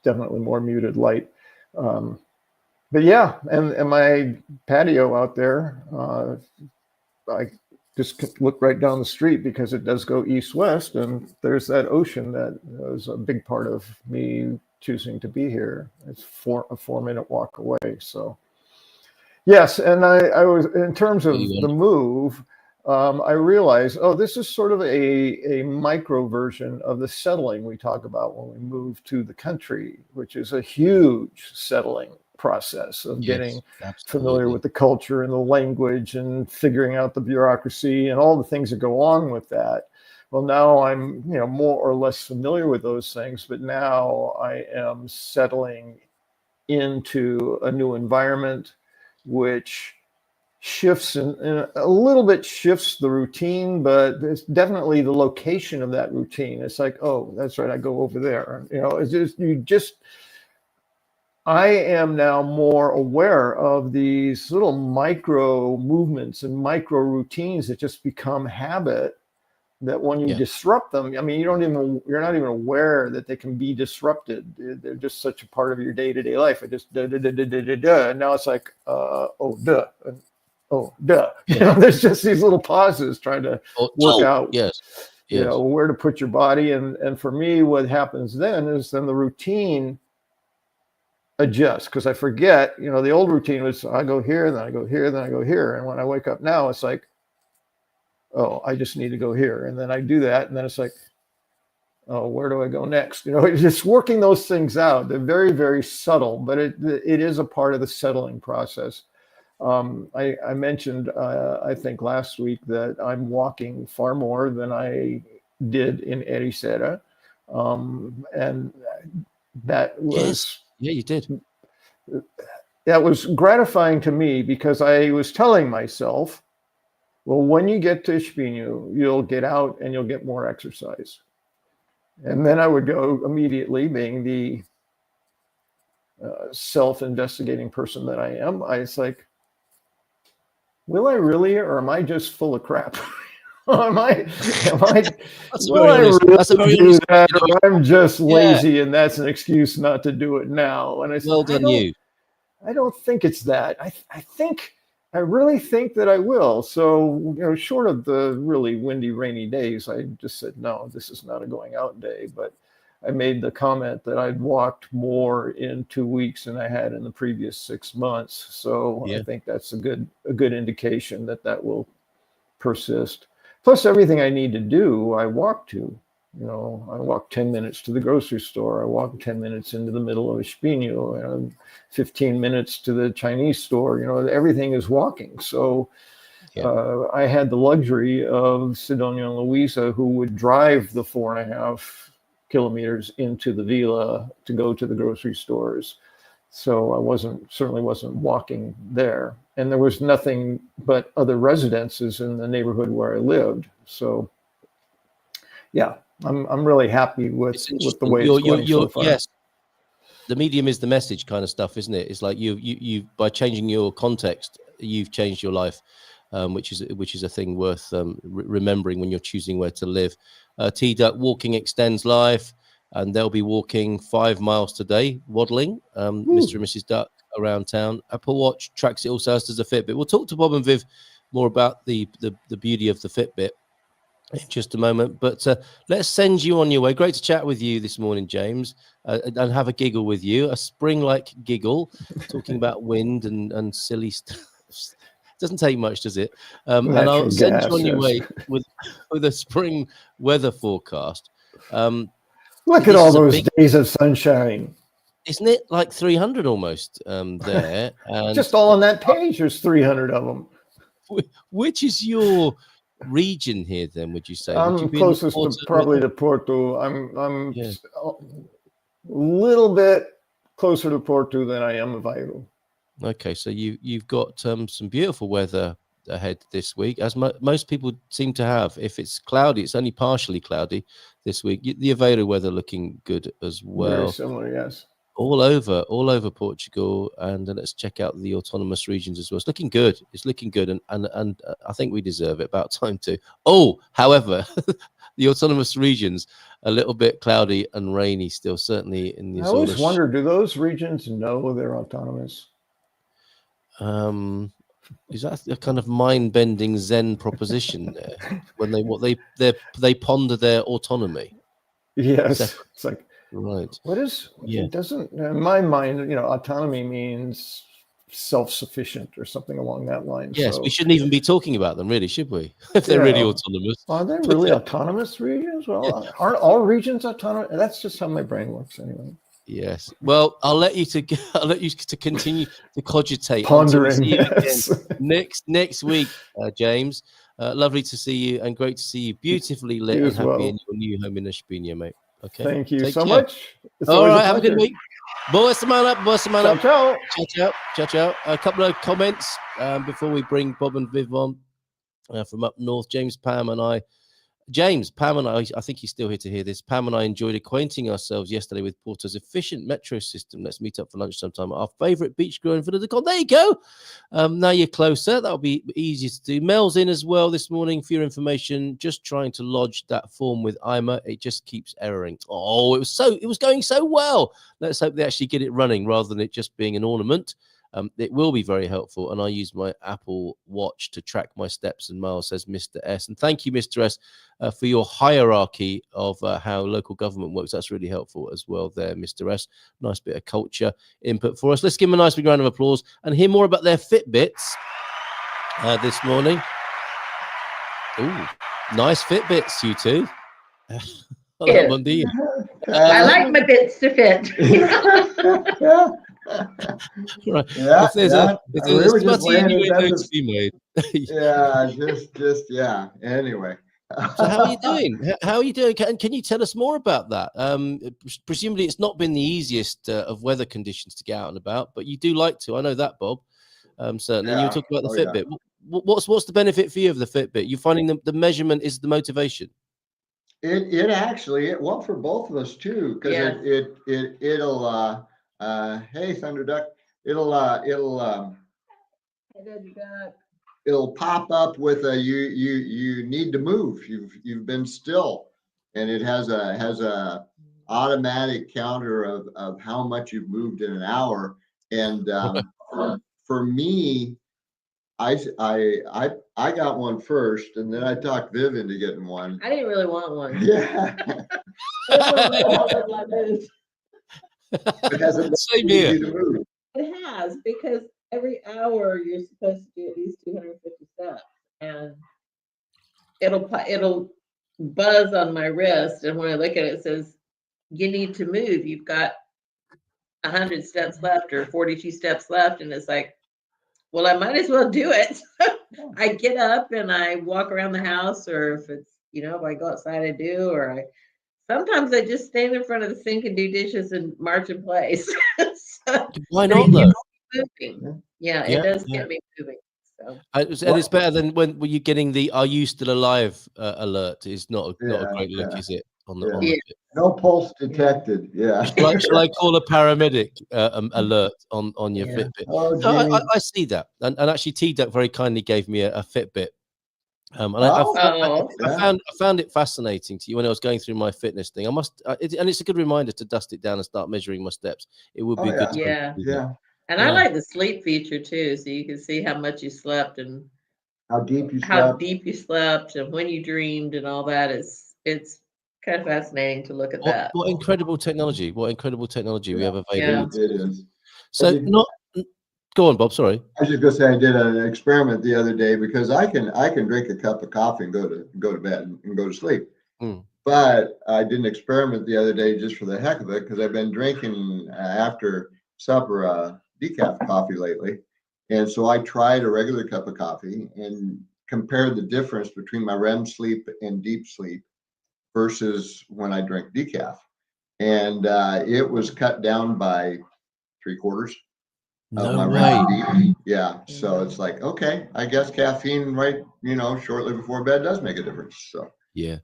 definitely more muted light. But yeah, and my patio out there, I just look right down the street because it does go east-west, and there's that ocean that was a big part of me choosing to be here. It's a 4-minute walk away. So yes, and I was, in terms of the move, I realized, this is sort of a micro version of the settling we talk about when we move to the country, which is a huge settling process of getting familiar with the culture and the language and figuring out the bureaucracy and all the things that go on with that. Well, now I'm, more or less familiar with those things, but now I am settling into a new environment, which shifts and a little bit shifts the routine, but it's definitely the location of that routine. It's like, oh, that's right, I go over there. It's I am now more aware of these little micro movements and micro routines that just become habit, that when you disrupt them, I mean, you're not even aware that they can be disrupted. They're just such a part of your day-to-day life. I just and now it's like, oh, duh. There's just these little pauses trying to work out, where to put your body. And for me, what happens then is the routine adjusts, because I forget, the old routine was I go here, then I go here, then I go here. And when I wake up now, it's like, oh, I just need to go here. And then I do that. And then it's like, oh, where do I go next? It's just working those things out. They're very, very subtle, but it is a part of the settling process. I mentioned, I think last week, that I'm walking far more than I did in Ericeira. And that was... Yeah, you did. That was gratifying to me because I was telling myself, well, when you get to Espinho, you'll get out and you'll get more exercise. And then I would go immediately, being the self-investigating person that I am. I was like, will I really, or am I just full of crap? am I will I really do that, or I'm just lazy and that's an excuse not to do it now? And I said, well done, you. I don't think it's that. I really think that I will. So, short of the really windy, rainy days, I just said, no, this is not a going out day. But I made the comment that I'd walked more in 2 weeks than I had in the previous 6 months. So I think that's a good indication that will persist. Plus, everything I need to do, I walk to. I walk 10 minutes to the grocery store. I walk 10 minutes into the middle of Espinho, 15 minutes to the Chinese store. Everything is walking. So I had the luxury of Sidonia and Luisa, who would drive the 4.5 kilometers into the villa to go to the grocery stores. So I certainly wasn't walking there. And there was nothing but other residences in the neighborhood where I lived. So yeah, I'm really happy with the way it's going so far. Yes, the medium is the message kind of stuff, isn't it? It's like you by changing your context, you've changed your life, which is a thing worth remembering when you're choosing where to live. T-Duck, walking extends life, and they'll be walking 5 miles today, waddling. Mr. and Mrs. Duck around town. Apple Watch tracks it also, as does a Fitbit. We'll talk to Bob and Viv more about the beauty of the Fitbit in just a moment, but let's send you on your way. Great to chat with you this morning, James, and have a giggle with you, a spring-like giggle, talking about wind and silly stuff. Doesn't take much, does it? And I'll send you on your way with a spring weather forecast. Look at all those days of sunshine. Isn't it like 300 almost there? And just all on that page, there's 300 of them. Which is your region here then, would you say? I'm closest probably to Porto. I'm a little bit closer to Porto than I am Aveiro. Okay, so you've got some beautiful weather ahead this week, as most people seem to have. If it's cloudy, it's only partially cloudy this week. The Aveiro weather looking good as well. Very similar, yes. All over Portugal, and let's check out the autonomous regions as well. It's looking good. And I think we deserve it. About time too. Oh, however, the autonomous regions a little bit cloudy and rainy still. Certainly in the. I always wonder, do those regions know they're autonomous? Is that a kind of mind-bending Zen proposition there? When they ponder their autonomy. Yes, it's like. Right. What is? Yeah. It doesn't. In my mind, autonomy means self-sufficient or something along that line. Yes, we shouldn't even be talking about them, really, should we? If they're really autonomous. Are they really autonomous regions? Well, aren't all regions autonomous? That's just how my brain works, anyway. Yes. Well, I'll let you to continue to cogitate, pondering. Yes. Next week, James. Lovely to see you, and great to see you, beautifully lit and happy in your new home in Espinho, mate. Okay. Thank you so much. All right. Have a good week. Boa semana. Ciao. Ciao. A couple of comments before we bring Bob and Viv on from up north. Pam and I, I think he's still here to hear this. Pam and I enjoyed acquainting ourselves yesterday with Porto's efficient metro system. Let's meet up for lunch sometime. Our favourite beach growing for the Decon. There you go. Now you're closer. That'll be easier to do. Mel's in as well this morning for your information. Just trying to lodge that form with IMA. It just keeps erroring. Oh, it was going so well. Let's hope they actually get it running rather than it just being an ornament. It will be very helpful, and I use my Apple Watch to track my steps and miles, says Mr. S. And thank you, Mr. S, for your hierarchy of how local government works. That's really helpful as well there, Mr. S. Nice bit of culture input for us. Let's give them a nice big round of applause and hear more about their Fitbits this morning. Ooh, nice Fitbits, you two. Hola, bom dia. I like my bits to fit. Right. Yeah, If there's yeah. if We there's were a just smutty laying in bed innuendo this- to be made. Yeah, just yeah. Anyway. So how are you doing? How are you doing? Can you tell us more about that? Presumably it's not been the easiest of weather conditions to get out and about, but you do like to. I know that, Bob. Certainly. And you were Yeah. talking about the Oh, yeah. Fitbit. What's the benefit for you of the Fitbit? You finding the measurement is the motivation? It actually well for both of us too, because Yeah. it'll hey Thunder Duck, it'll pop up with a you need to move. You've been still, and it has a automatic counter of how much you've moved in an hour. And for me, I got one first, and then I talked Viv into getting one. I didn't really want one. Yeah. It hasn't Same been easy here. to move. It has, because every hour you're supposed to do at least 250 steps, and it'll buzz on my wrist, and when I look at it, it says you need to move. You've got 100 steps left or 42 steps left, and it's like, well, I might as well do it. I get up and I walk around the house, or if it's, if I go outside, I do, or sometimes I just stand in front of the sink and do dishes and march in place. So, Why but not it though? gets me moving. Yeah, Yeah, it does yeah. get me moving. So And it's better than when were you getting the "Are you still alive?" Alert. It's not a Yeah, great look, yeah. is it? On Yeah. the Fit? No pulse detected. Yeah. Shall I call a paramedic alert on your Yeah. Fitbit? Oh, No, gee. I see that, and actually T-Duck very kindly gave me a Fitbit, and Oh, Oh, yeah. I found it fascinating to you when I was going through my fitness thing. And it's a good reminder to dust it down and start measuring my steps. It would be Oh, a good yeah. time yeah. to do that. Yeah. And Yeah. I like the sleep feature too, so you can see how much you slept and How deep you how slept. deep you slept and when you dreamed and all that. It's kind of fascinating to look at that. What incredible technology! What incredible technology we have available. Yeah. It is. So Did- not. Go on, Bob. Sorry. I was just gonna say I did an experiment the other day, because I can drink a cup of coffee and go to bed and go to sleep. Mm. But I did an experiment the other day just for the heck of it, because I've been drinking after supper decaf coffee lately. And so I tried a regular cup of coffee and compared the difference between my REM sleep and deep sleep versus when I drink decaf. And it was cut down by 3/4 of my No way. REM sleep. Yeah. So it's like, okay, I guess caffeine shortly before bed does make a difference. So Yeah.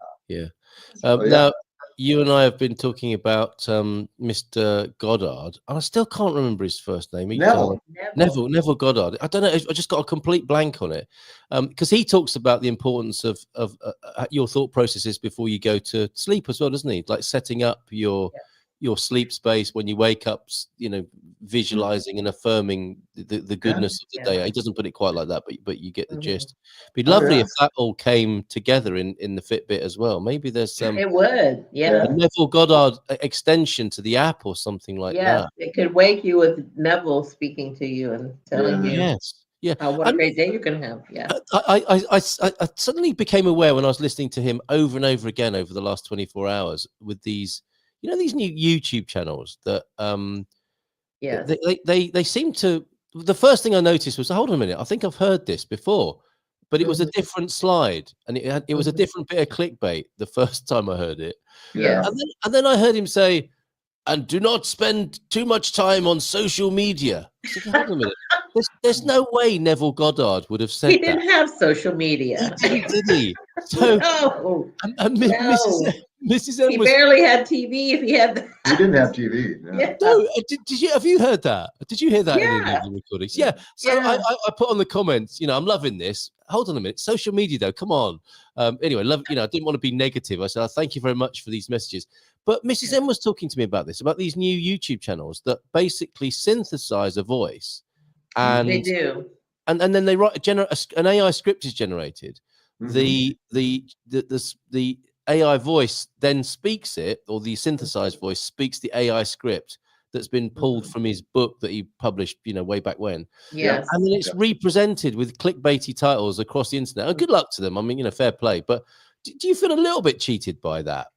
so, yeah. Now, you and I have been talking about Mr. Goddard, and I still can't remember his first name. You Neville. can't. Neville Goddard. I don't know. I just got a complete blank on it, because he talks about the importance of your thought processes before you go to sleep as well, doesn't he? Like setting up your sleep space when you wake up, visualizing and affirming the goodness of the day. He doesn't put it quite like that, but you get the gist. It'd be lovely if that all came together in the Fitbit as well. Maybe there's some It would, yeah. Neville Goddard extension to the app or something like Yes, that. it could wake you with Neville speaking to you and telling you Yes. Yeah. what a great day you're going to have. Yeah. I suddenly became aware when I was listening to him over and over again over the last 24 hours with these, these new YouTube channels that Yes. they seem to. The first thing I noticed was, hold on a minute, I think I've heard this before, but it was a different slide, and it was a different bit of clickbait the first time I heard it. Yes. And then I heard him say, "And do not spend too much time on social media." I said, hold on a minute. There's no way Neville Goddard would have said He that. didn't have social media. He didn't, did he? So, No. and Mrs. M He was. barely had TV if he had that. We didn't have TV. No. Yeah. No, have you heard that? Did you hear that in any Yeah. of the recordings? Yeah. So Yeah. I put on the comments, I'm loving this. Hold on a minute. Social media though, come on. Anyway, I didn't want to be negative. I said, thank you very much for these messages. But Mrs. M was talking to me about this, about these new YouTube channels that basically synthesize a voice. And They do. And then they write an AI script is generated. Mhm. The AI voice then speaks it, or the synthesized voice speaks the AI script that's been pulled from his book that he published, way back when. Yes. And then it's represented with clickbaity titles across the internet. And good luck to them. I mean, fair play. But do you feel a little bit cheated by that?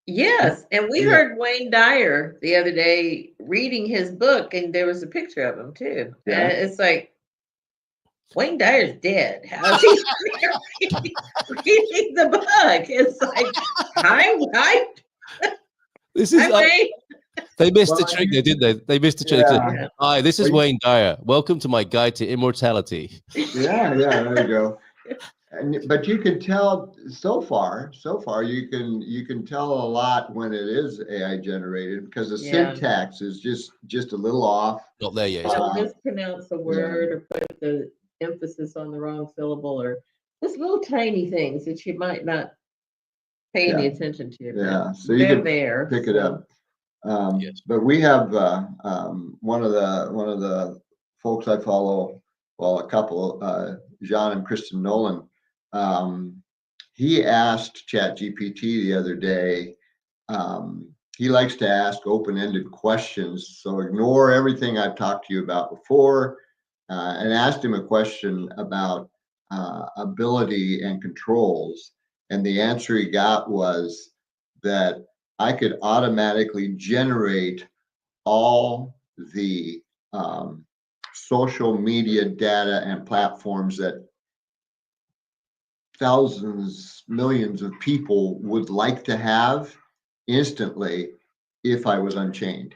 Yes. And we heard Wayne Dyer the other day reading his book, and there was a picture of him too. Yeah. And it's like, Wayne Dyer's dead. How is he reading the book? It's like, hi. This is Wayne. they missed the trick there, didn't they? They missed the trick. Yeah. Hi, this is Wayne Dyer. Welcome to my guide to immortality. Yeah, there you go. But you can tell so far you can tell a lot when it is AI generated, because the syntax is just a little off. Not there yet. They'll mispronounce a word or put the emphasis on the wrong syllable, or just little tiny things that you might not pay any attention to. Yeah, so you can pick it up. But we have one of the folks I follow, well, a couple, John and Kristen Nolan. He asked ChatGPT the other day. He likes to ask open-ended questions, so ignore everything I've talked to you about before, and asked him a question about ability and controls. And the answer he got was that I could automatically generate all the social media data and platforms that thousands, millions of people would like to have instantly if I was unchained.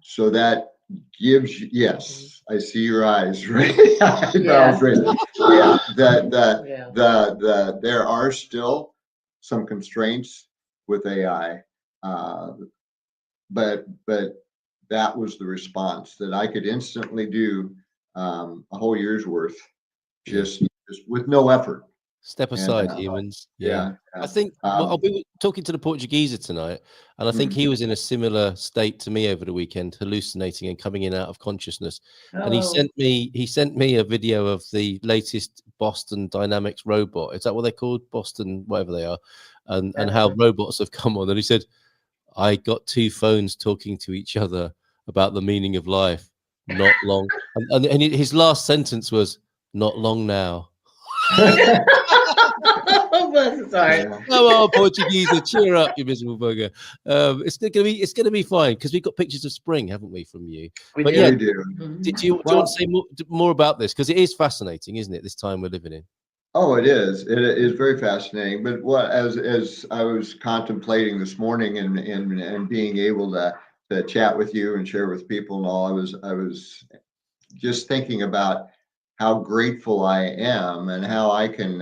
So that gives you, yes, I see your eyes, right? There are still some constraints with AI, but that was the response, that I could instantly do a whole year's worth just with no effort. Step aside, humans. I think I'll be talking to the Portuguese tonight, and I think he was in a similar state to me over the weekend, hallucinating and coming in out of consciousness. And he sent me a video of the latest Boston Dynamics robot. Is that what they're called? Boston, whatever they are, and how robots have come on. And he said, I got two phones talking to each other about the meaning of life. Not long. And his last sentence was, not long now. Sorry. Come on, Portuguese, cheer up, you miserable bugger. It's gonna be fine, because we've got pictures of spring, haven't we, from you? We do. Do you want to say more about this? Because it is fascinating, isn't it? This time we're living in. Oh, it is. It is very fascinating. But as I was contemplating this morning and being able to chat with you and share with people and all, I was just thinking about how grateful I am and how I can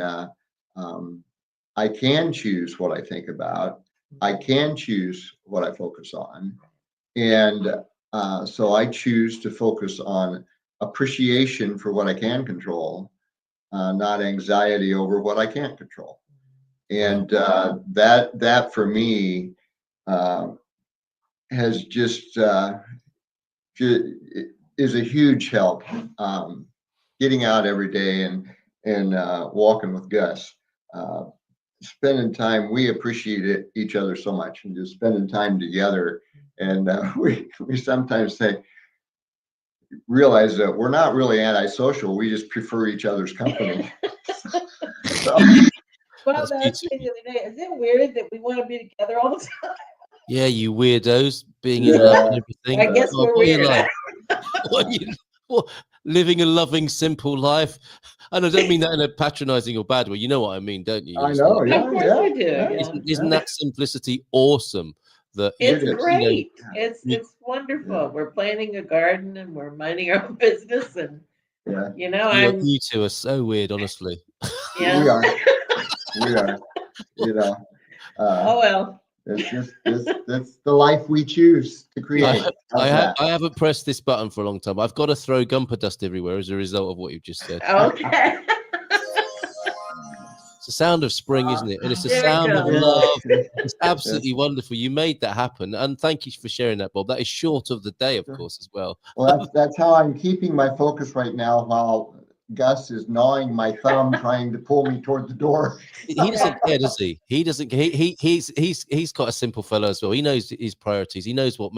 choose what I think about. I can choose what I focus on. And so I choose to focus on appreciation for what I can control, not anxiety over what I can't control. And that for me has just is a huge help. Getting out every day and walking with Gus, spending time. We appreciate each other so much, and just spending time together. And we sometimes realize that we're not really antisocial. We just prefer each other's company. Well, I was saying the other day, is it weird that we want to be together all the time? Yeah, you weirdos, being in love and everything. I guess we're weird. Living a loving, simple life. And I don't mean that in a patronizing or bad way. You know what I mean, don't you? I know. Of course I do. Yeah. Isn't that simplicity awesome? It's great. It's wonderful. We're planting a garden and we're minding our own business, and you two are so weird, honestly. Yeah, we are. Oh well. That's the life we choose to create. I haven't pressed this button for a long time. I've got to throw gumper dust everywhere as a result of what you've just said. Okay. It's the sound of spring, isn't it? And it's the sound of love. It's absolutely wonderful. You made that happen, and thank you for sharing that, Bob. That is short of the day, of course, as well. Well, that's how I'm keeping my focus right now, while Gus is gnawing my thumb, trying to pull me toward the door. He doesn't care, does he? He doesn't. He's quite a simple fellow as well. He knows his priorities. He knows what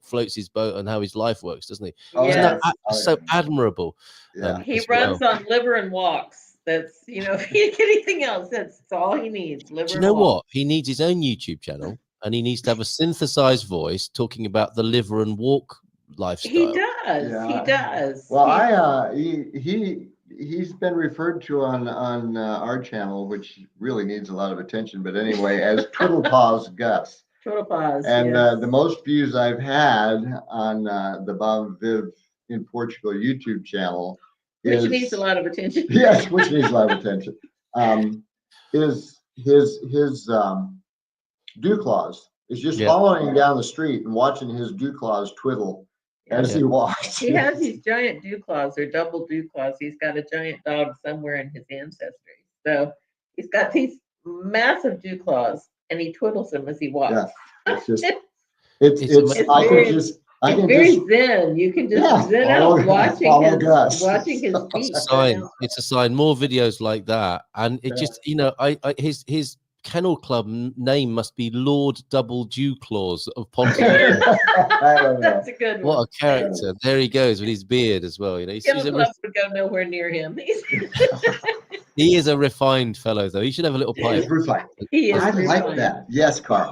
floats his boat and how his life works, doesn't he? Oh, Isn't Yes. that so admirable? Yeah. He as well. runs on liver and walks. That's, if he get anything else, that's all he needs. Liver Do you and know walks. what? He needs his own YouTube channel, and he needs to have a synthesized voice talking about the liver and walk lifestyle. He does. Yeah. He does. Well, he's been referred to on our channel, which really needs a lot of attention. But anyway, as Twiddle Paws Gus. Twiddle paws. And yes. the most views I've had on the Bob and Viv in Portugal YouTube channel Which needs a lot of attention. Yes, which needs a lot of attention. Is his dew claws. Is just following him down the street and watching his dew claws twiddle as he walks. He has these giant dew claws or double dew claws. He's got a giant dog somewhere in his ancestry. So he's got these massive dew claws and he twiddles them as he walks. Yeah, it's just It's I can very just zen. You can just zen out watching his feet. It's a sign. More videos like that, and it just his kennel club name must be Lord Double Dew Claws of Ponte De Lima. That's a good one. What a character! There he goes with his beard as well. He's Kennel Club would go nowhere near him. he is a refined fellow, though. He should have a little pipe. He is. I like that. Yes, Carl.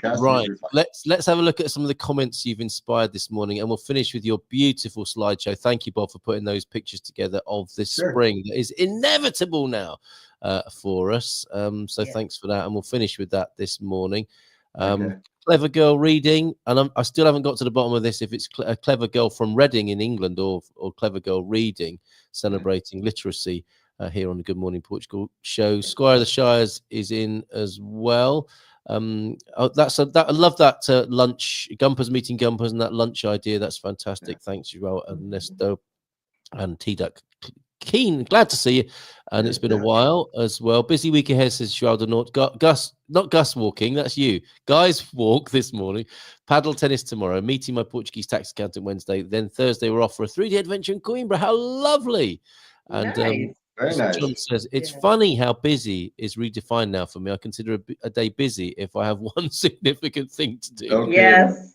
Right. Let's have a look at some of the comments you've inspired this morning, and we'll finish with your beautiful slideshow. Thank you, Bob, for putting those pictures together of this spring that is inevitable now for us. So thanks for that, and we'll finish with that this morning. Clever girl reading, and I still haven't got to the bottom of this, if it's a clever girl from Reading in England or clever girl reading, celebrating literacy here on the Good Morning Portugal show. Squire of the Shires is in as well. I love that lunch, Gumpers meeting Gumpers, and that lunch idea. That's fantastic. Thanks, Joel and Nesto and T-Duck. Keen, glad to see you, and it's been a while as well. Busy week ahead, says Joel de Nort. Gus, not Gus walking, that's you. Guys walk this morning. Paddle tennis tomorrow. Meeting my Portuguese tax accountant Wednesday. Then Thursday we're off for a 3-day adventure in Coimbra. How lovely! And nice. Very nice. John says, it's funny how busy is redefined now for me. I consider a day busy if I have one significant thing to do. Okay. Yes.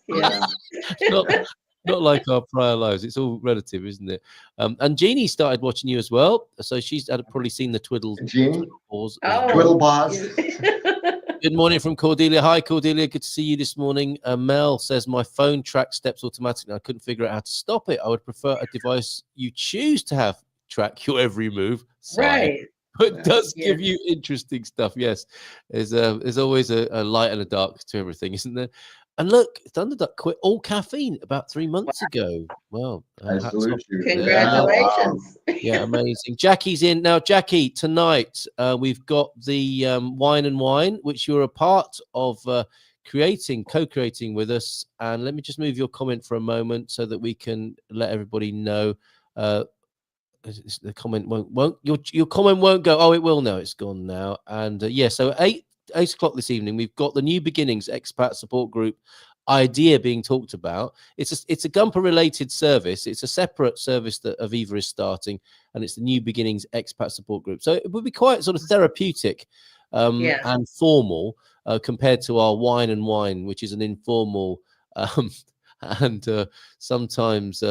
Not like our prior lives. It's all relative, isn't it? And Jeannie started watching you as well. So she's probably seen the twiddle paws. Twiddle paws. Good morning from Cordelia. Hi, Cordelia. Good to see you this morning. Mel says, my phone tracks steps automatically. I couldn't figure out how to stop it. I would prefer a device you choose to have track your every move. Right. But does give you interesting stuff. Yes. There's always a light and a dark to everything, isn't there? And look, Thunderduck quit all caffeine about 3 months ago. Well, I salute you. Congratulations. Yeah, amazing. Jackie's in now. Jackie, tonight we've got the Wine and Wine, which you're a part of co-creating with us. And let me just move your comment for a moment so that we can let everybody know. The comment won't your comment won't go. Oh, it will now. It's gone now. And so 8 o'clock this evening, we've got the New Beginnings expat support group idea being talked about. It's a Gumper related service. It's a separate service that Aviva is starting, and it's the New Beginnings expat support group. So it would be quite sort of therapeutic and formal compared to our Wine and Wine, which is an informal and sometimes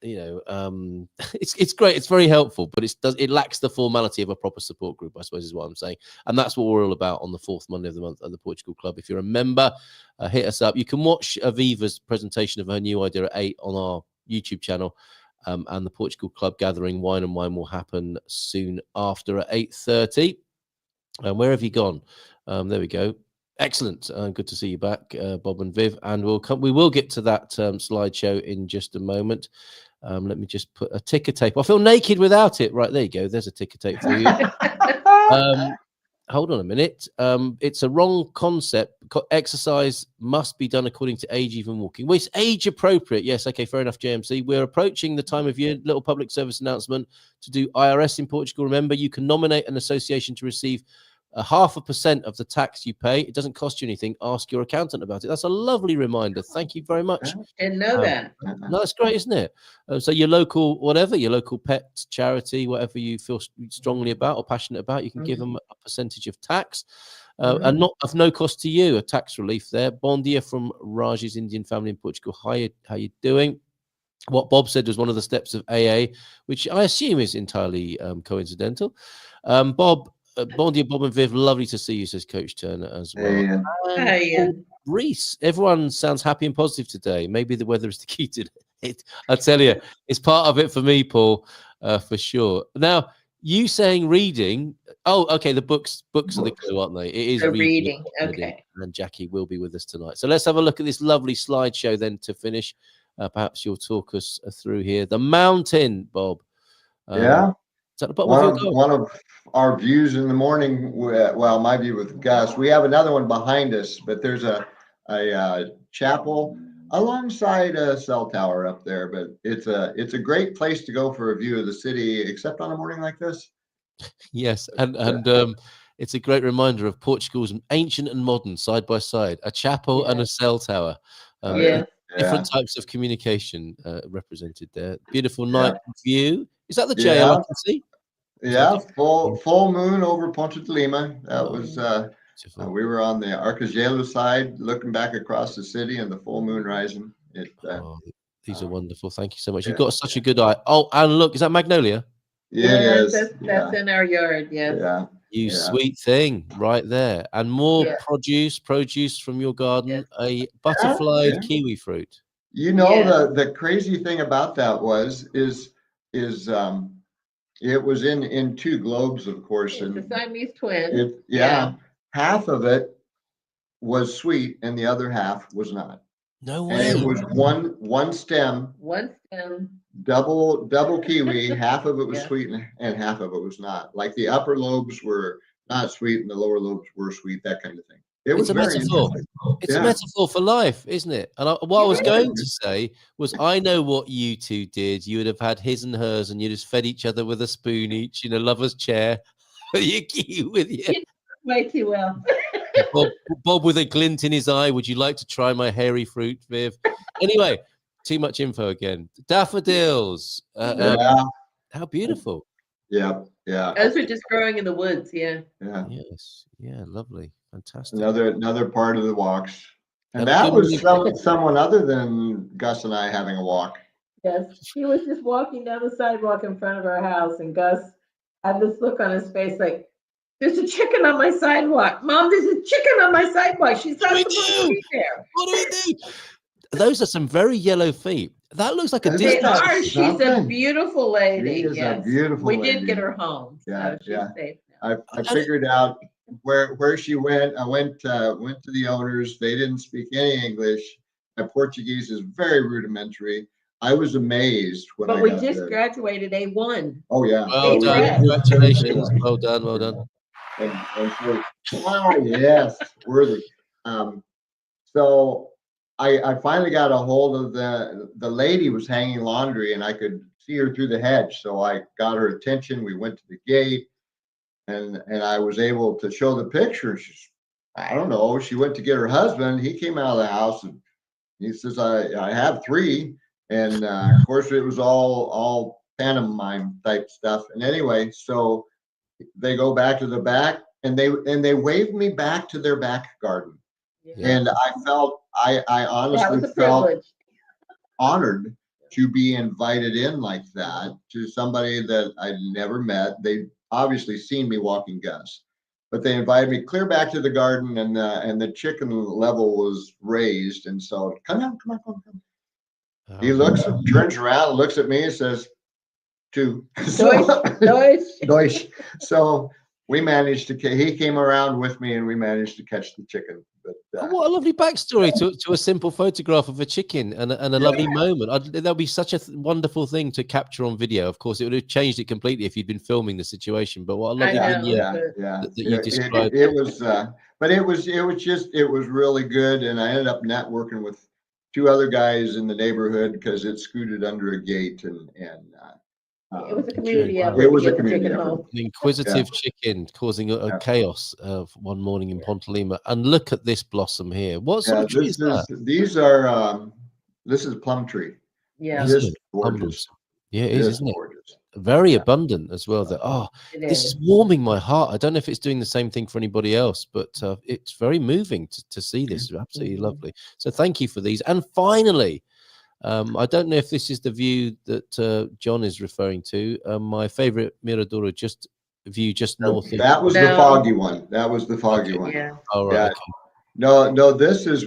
it's great, it's very helpful, but it lacks the formality of a proper support group, I suppose is what I'm saying. And that's what we're all about on the 4th Monday of the month at the Portugal Club. If you're a member, hit us up. You can watch Aviva's presentation of her new idea at 8 on our YouTube channel, and the Portugal Club gathering Wine and Wine will happen soon after at 8:30. And where have you gone? There we go. Excellent. Good to see you back, Bob and Viv. And we will get to that slideshow in just a moment. Let me just put a ticker tape. I feel naked without it. Right, there you go. There's a ticker tape for you. Hold on a minute. It's a wrong concept. Exercise must be done according to age, even walking. Well, it's age appropriate. Yes, okay, fair enough, JMC. We're approaching the time of year. Little public service announcement to do IRS in Portugal. Remember, you can nominate an association to receive 0.5% of the tax you pay. It doesn't cost you anything. Ask your accountant about it. That's a lovely reminder. Thank you very much. Didn't know that. No, that's great, isn't it? So your local, whatever, your local pet charity, whatever you feel strongly about or passionate about, you can give them a percentage of tax. And not of no cost to you, a tax relief there. Bon dia from Raj's Indian family in Portugal. Hi, how you doing? What Bob said was one of the steps of AA, which I assume is entirely coincidental. Bob, bon dia, Bob and Viv. Lovely to see you, says Coach Turner as well. Hey, And Hi, Ian. Reese, everyone sounds happy and positive today. Maybe the weather is the key to it. I tell you, it's part of it for me, Paul, for sure. Now, you saying reading. Oh, okay. The books are the clue, aren't they? It is The reading. Okay. And Jackie will be with us tonight. So let's have a look at this lovely slideshow then to finish. Perhaps you'll talk us through here. The mountain, Bob. Yeah. One of our views in the morning. Well, my view with Gus. We have another one behind us, but there's a chapel alongside a cell tower up there. But it's a great place to go for a view of the city, except on a morning like this. Yes, and it's a great reminder of Portugal's ancient and modern side by side. A chapel and a cell tower. Different types of communication represented there. Beautiful night view. Is that the jail I can see? Yeah, full moon over Ponte De Lima. That was we were on the Arcangelo side, looking back across the city, and the full moon rising. These are wonderful. Thank you so much. You've got such a good eye. Oh, and look, is that magnolia? Yeah, that's in our yard. Yes. Yeah. You sweet thing, right there, and more produce from your garden. A butterflied kiwi fruit. You know, the crazy thing about that is it was in two globes, of course, and the Siamese twins. Half of it was sweet, and the other half was not. No way. And it was one stem. One stem. Double kiwi. Half of it was sweet, and half of it was not. Like the upper lobes were not sweet, and the lower lobes were sweet. That kind of thing. It's a metaphor. It's a metaphor for life, isn't it? And what I was going to say was, I know what you two did. You would have had his and hers, and you just fed each other with a spoon each in a lover's chair. You with you. Way too well. Bob with a glint in his eye. Would you like to try my hairy fruit, Viv? Anyway, too much info again. Daffodils. How beautiful. Yeah. Those are just growing in the woods. Yeah. Yes. Yeah. Lovely. Fantastic. Another part of the walks. And that was someone other than Gus and I having a walk. Yes. He was just walking down the sidewalk in front of our house, and Gus had this look on his face like, there's a chicken on my sidewalk. Mom, there's a chicken on my sidewalk. She's not supposed to be there. What do we do? Those are some very yellow feet. That looks like a They are. She's a beautiful lady. She is a beautiful lady. We did get her home. So she's safe now. I figured out where she went. I went to the owners. They didn't speak any English. My Portuguese is very rudimentary. I was amazed when we just graduated A1. Oh yeah. Well done. Congratulations. Well done. And so, yes, worthy. So I finally got a hold of the lady was hanging laundry, and I could see her through the hedge. So I got her attention. We went to the gate, and I was able to show the picture. She's, I don't know, she went to get her husband. He came out of the house, and he says, I have three. And of course, it was all pantomime type stuff. And anyway, so they go back to the back, and they waved me back to their back garden. Yeah. And I honestly felt honored to be invited in like that to somebody that I'd never met. They obviously seen me walking Gus, but they invited me clear back to the garden, and the chicken level was raised. And so, come on. He turns around, looks at me, and says, "Two." Deutsch. So we managed to. He came around with me, and we managed to catch the chicken. But what a lovely backstory to a simple photograph of a chicken and a lovely moment. That would be such a wonderful thing to capture on video. Of course, it would have changed it completely if you'd been filming the situation. But what a lovely that you described. It was, but it was really good, and I ended up networking with two other guys in the neighborhood because it scooted under a gate, and It was a community Wow. effort. It was to a get the community chicken effort. home. An inquisitive chicken causing a chaos one morning in Ponte De Lima. And look at this blossom here. What sort Yeah, of tree is that? these are this is plum tree. Yeah, Isn't Just it? Plum gorgeous. blossom. Yeah, it is, Just isn't it? gorgeous. Very Yeah. abundant as well. That it this is. is warming my heart. I don't know if it's doing the same thing for anybody else, but it's very moving to see this. Absolutely lovely. So thank you for these. And finally, I don't know if this is the view that John is referring to. My favorite Miradoro view just north of. That was the No. foggy one. That was the foggy one. Yeah. Oh, right. Yeah. Okay. No,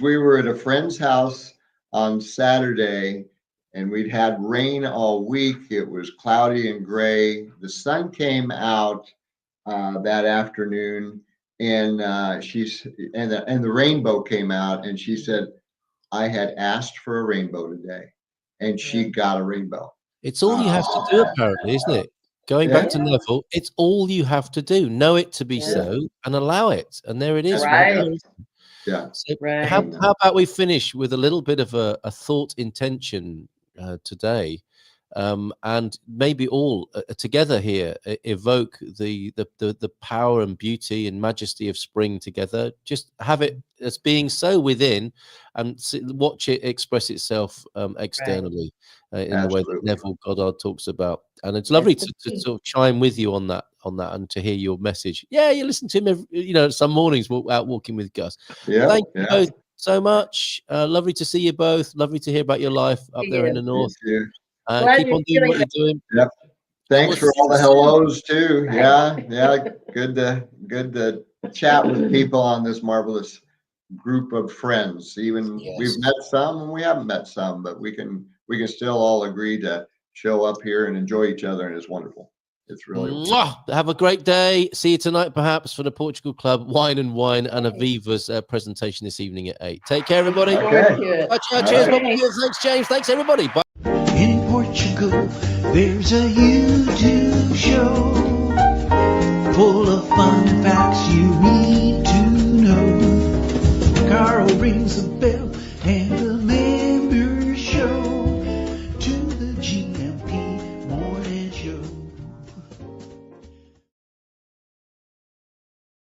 we were at a friend's house on Saturday and we'd had rain all week. It was cloudy and gray. The sun came out that afternoon and the rainbow came out and she said, I had asked for a rainbow today and she got a rainbow. It's all you have to do, apparently, isn't it? Going back to Neville, it's all you have to do. Know it to be so and allow it. And there it is. Right. Yeah. So Right. how about we finish with a little bit of a thought intention today, and maybe all together here evoke the power and beauty and majesty of spring together. Just have it as being so within, and watch it express itself externally in the way that Neville Goddard talks about. And it's lovely to sort of chime with you on that and to hear your message. Yeah, you listen to him some mornings out walking with Gus. Yeah. Thank you both so much. Lovely to see you both. Lovely to hear about your life up there in the north. Keep on doing what you're doing. Yep. Thanks for all the hellos too. Yeah. Good to chat with people on this marvelous group of friends. Even we've met some and we haven't met some, but we can still all agree to show up here and enjoy each other, and it's wonderful. It's really wonderful. Have a great day. See you tonight, perhaps, for the Portugal Club Wine and Aviva's presentation this evening at 8. Take care, everybody. Okay. Cheers. Thanks, James. Thanks, everybody. Bye. In Portugal, there's a YouTube show full of fun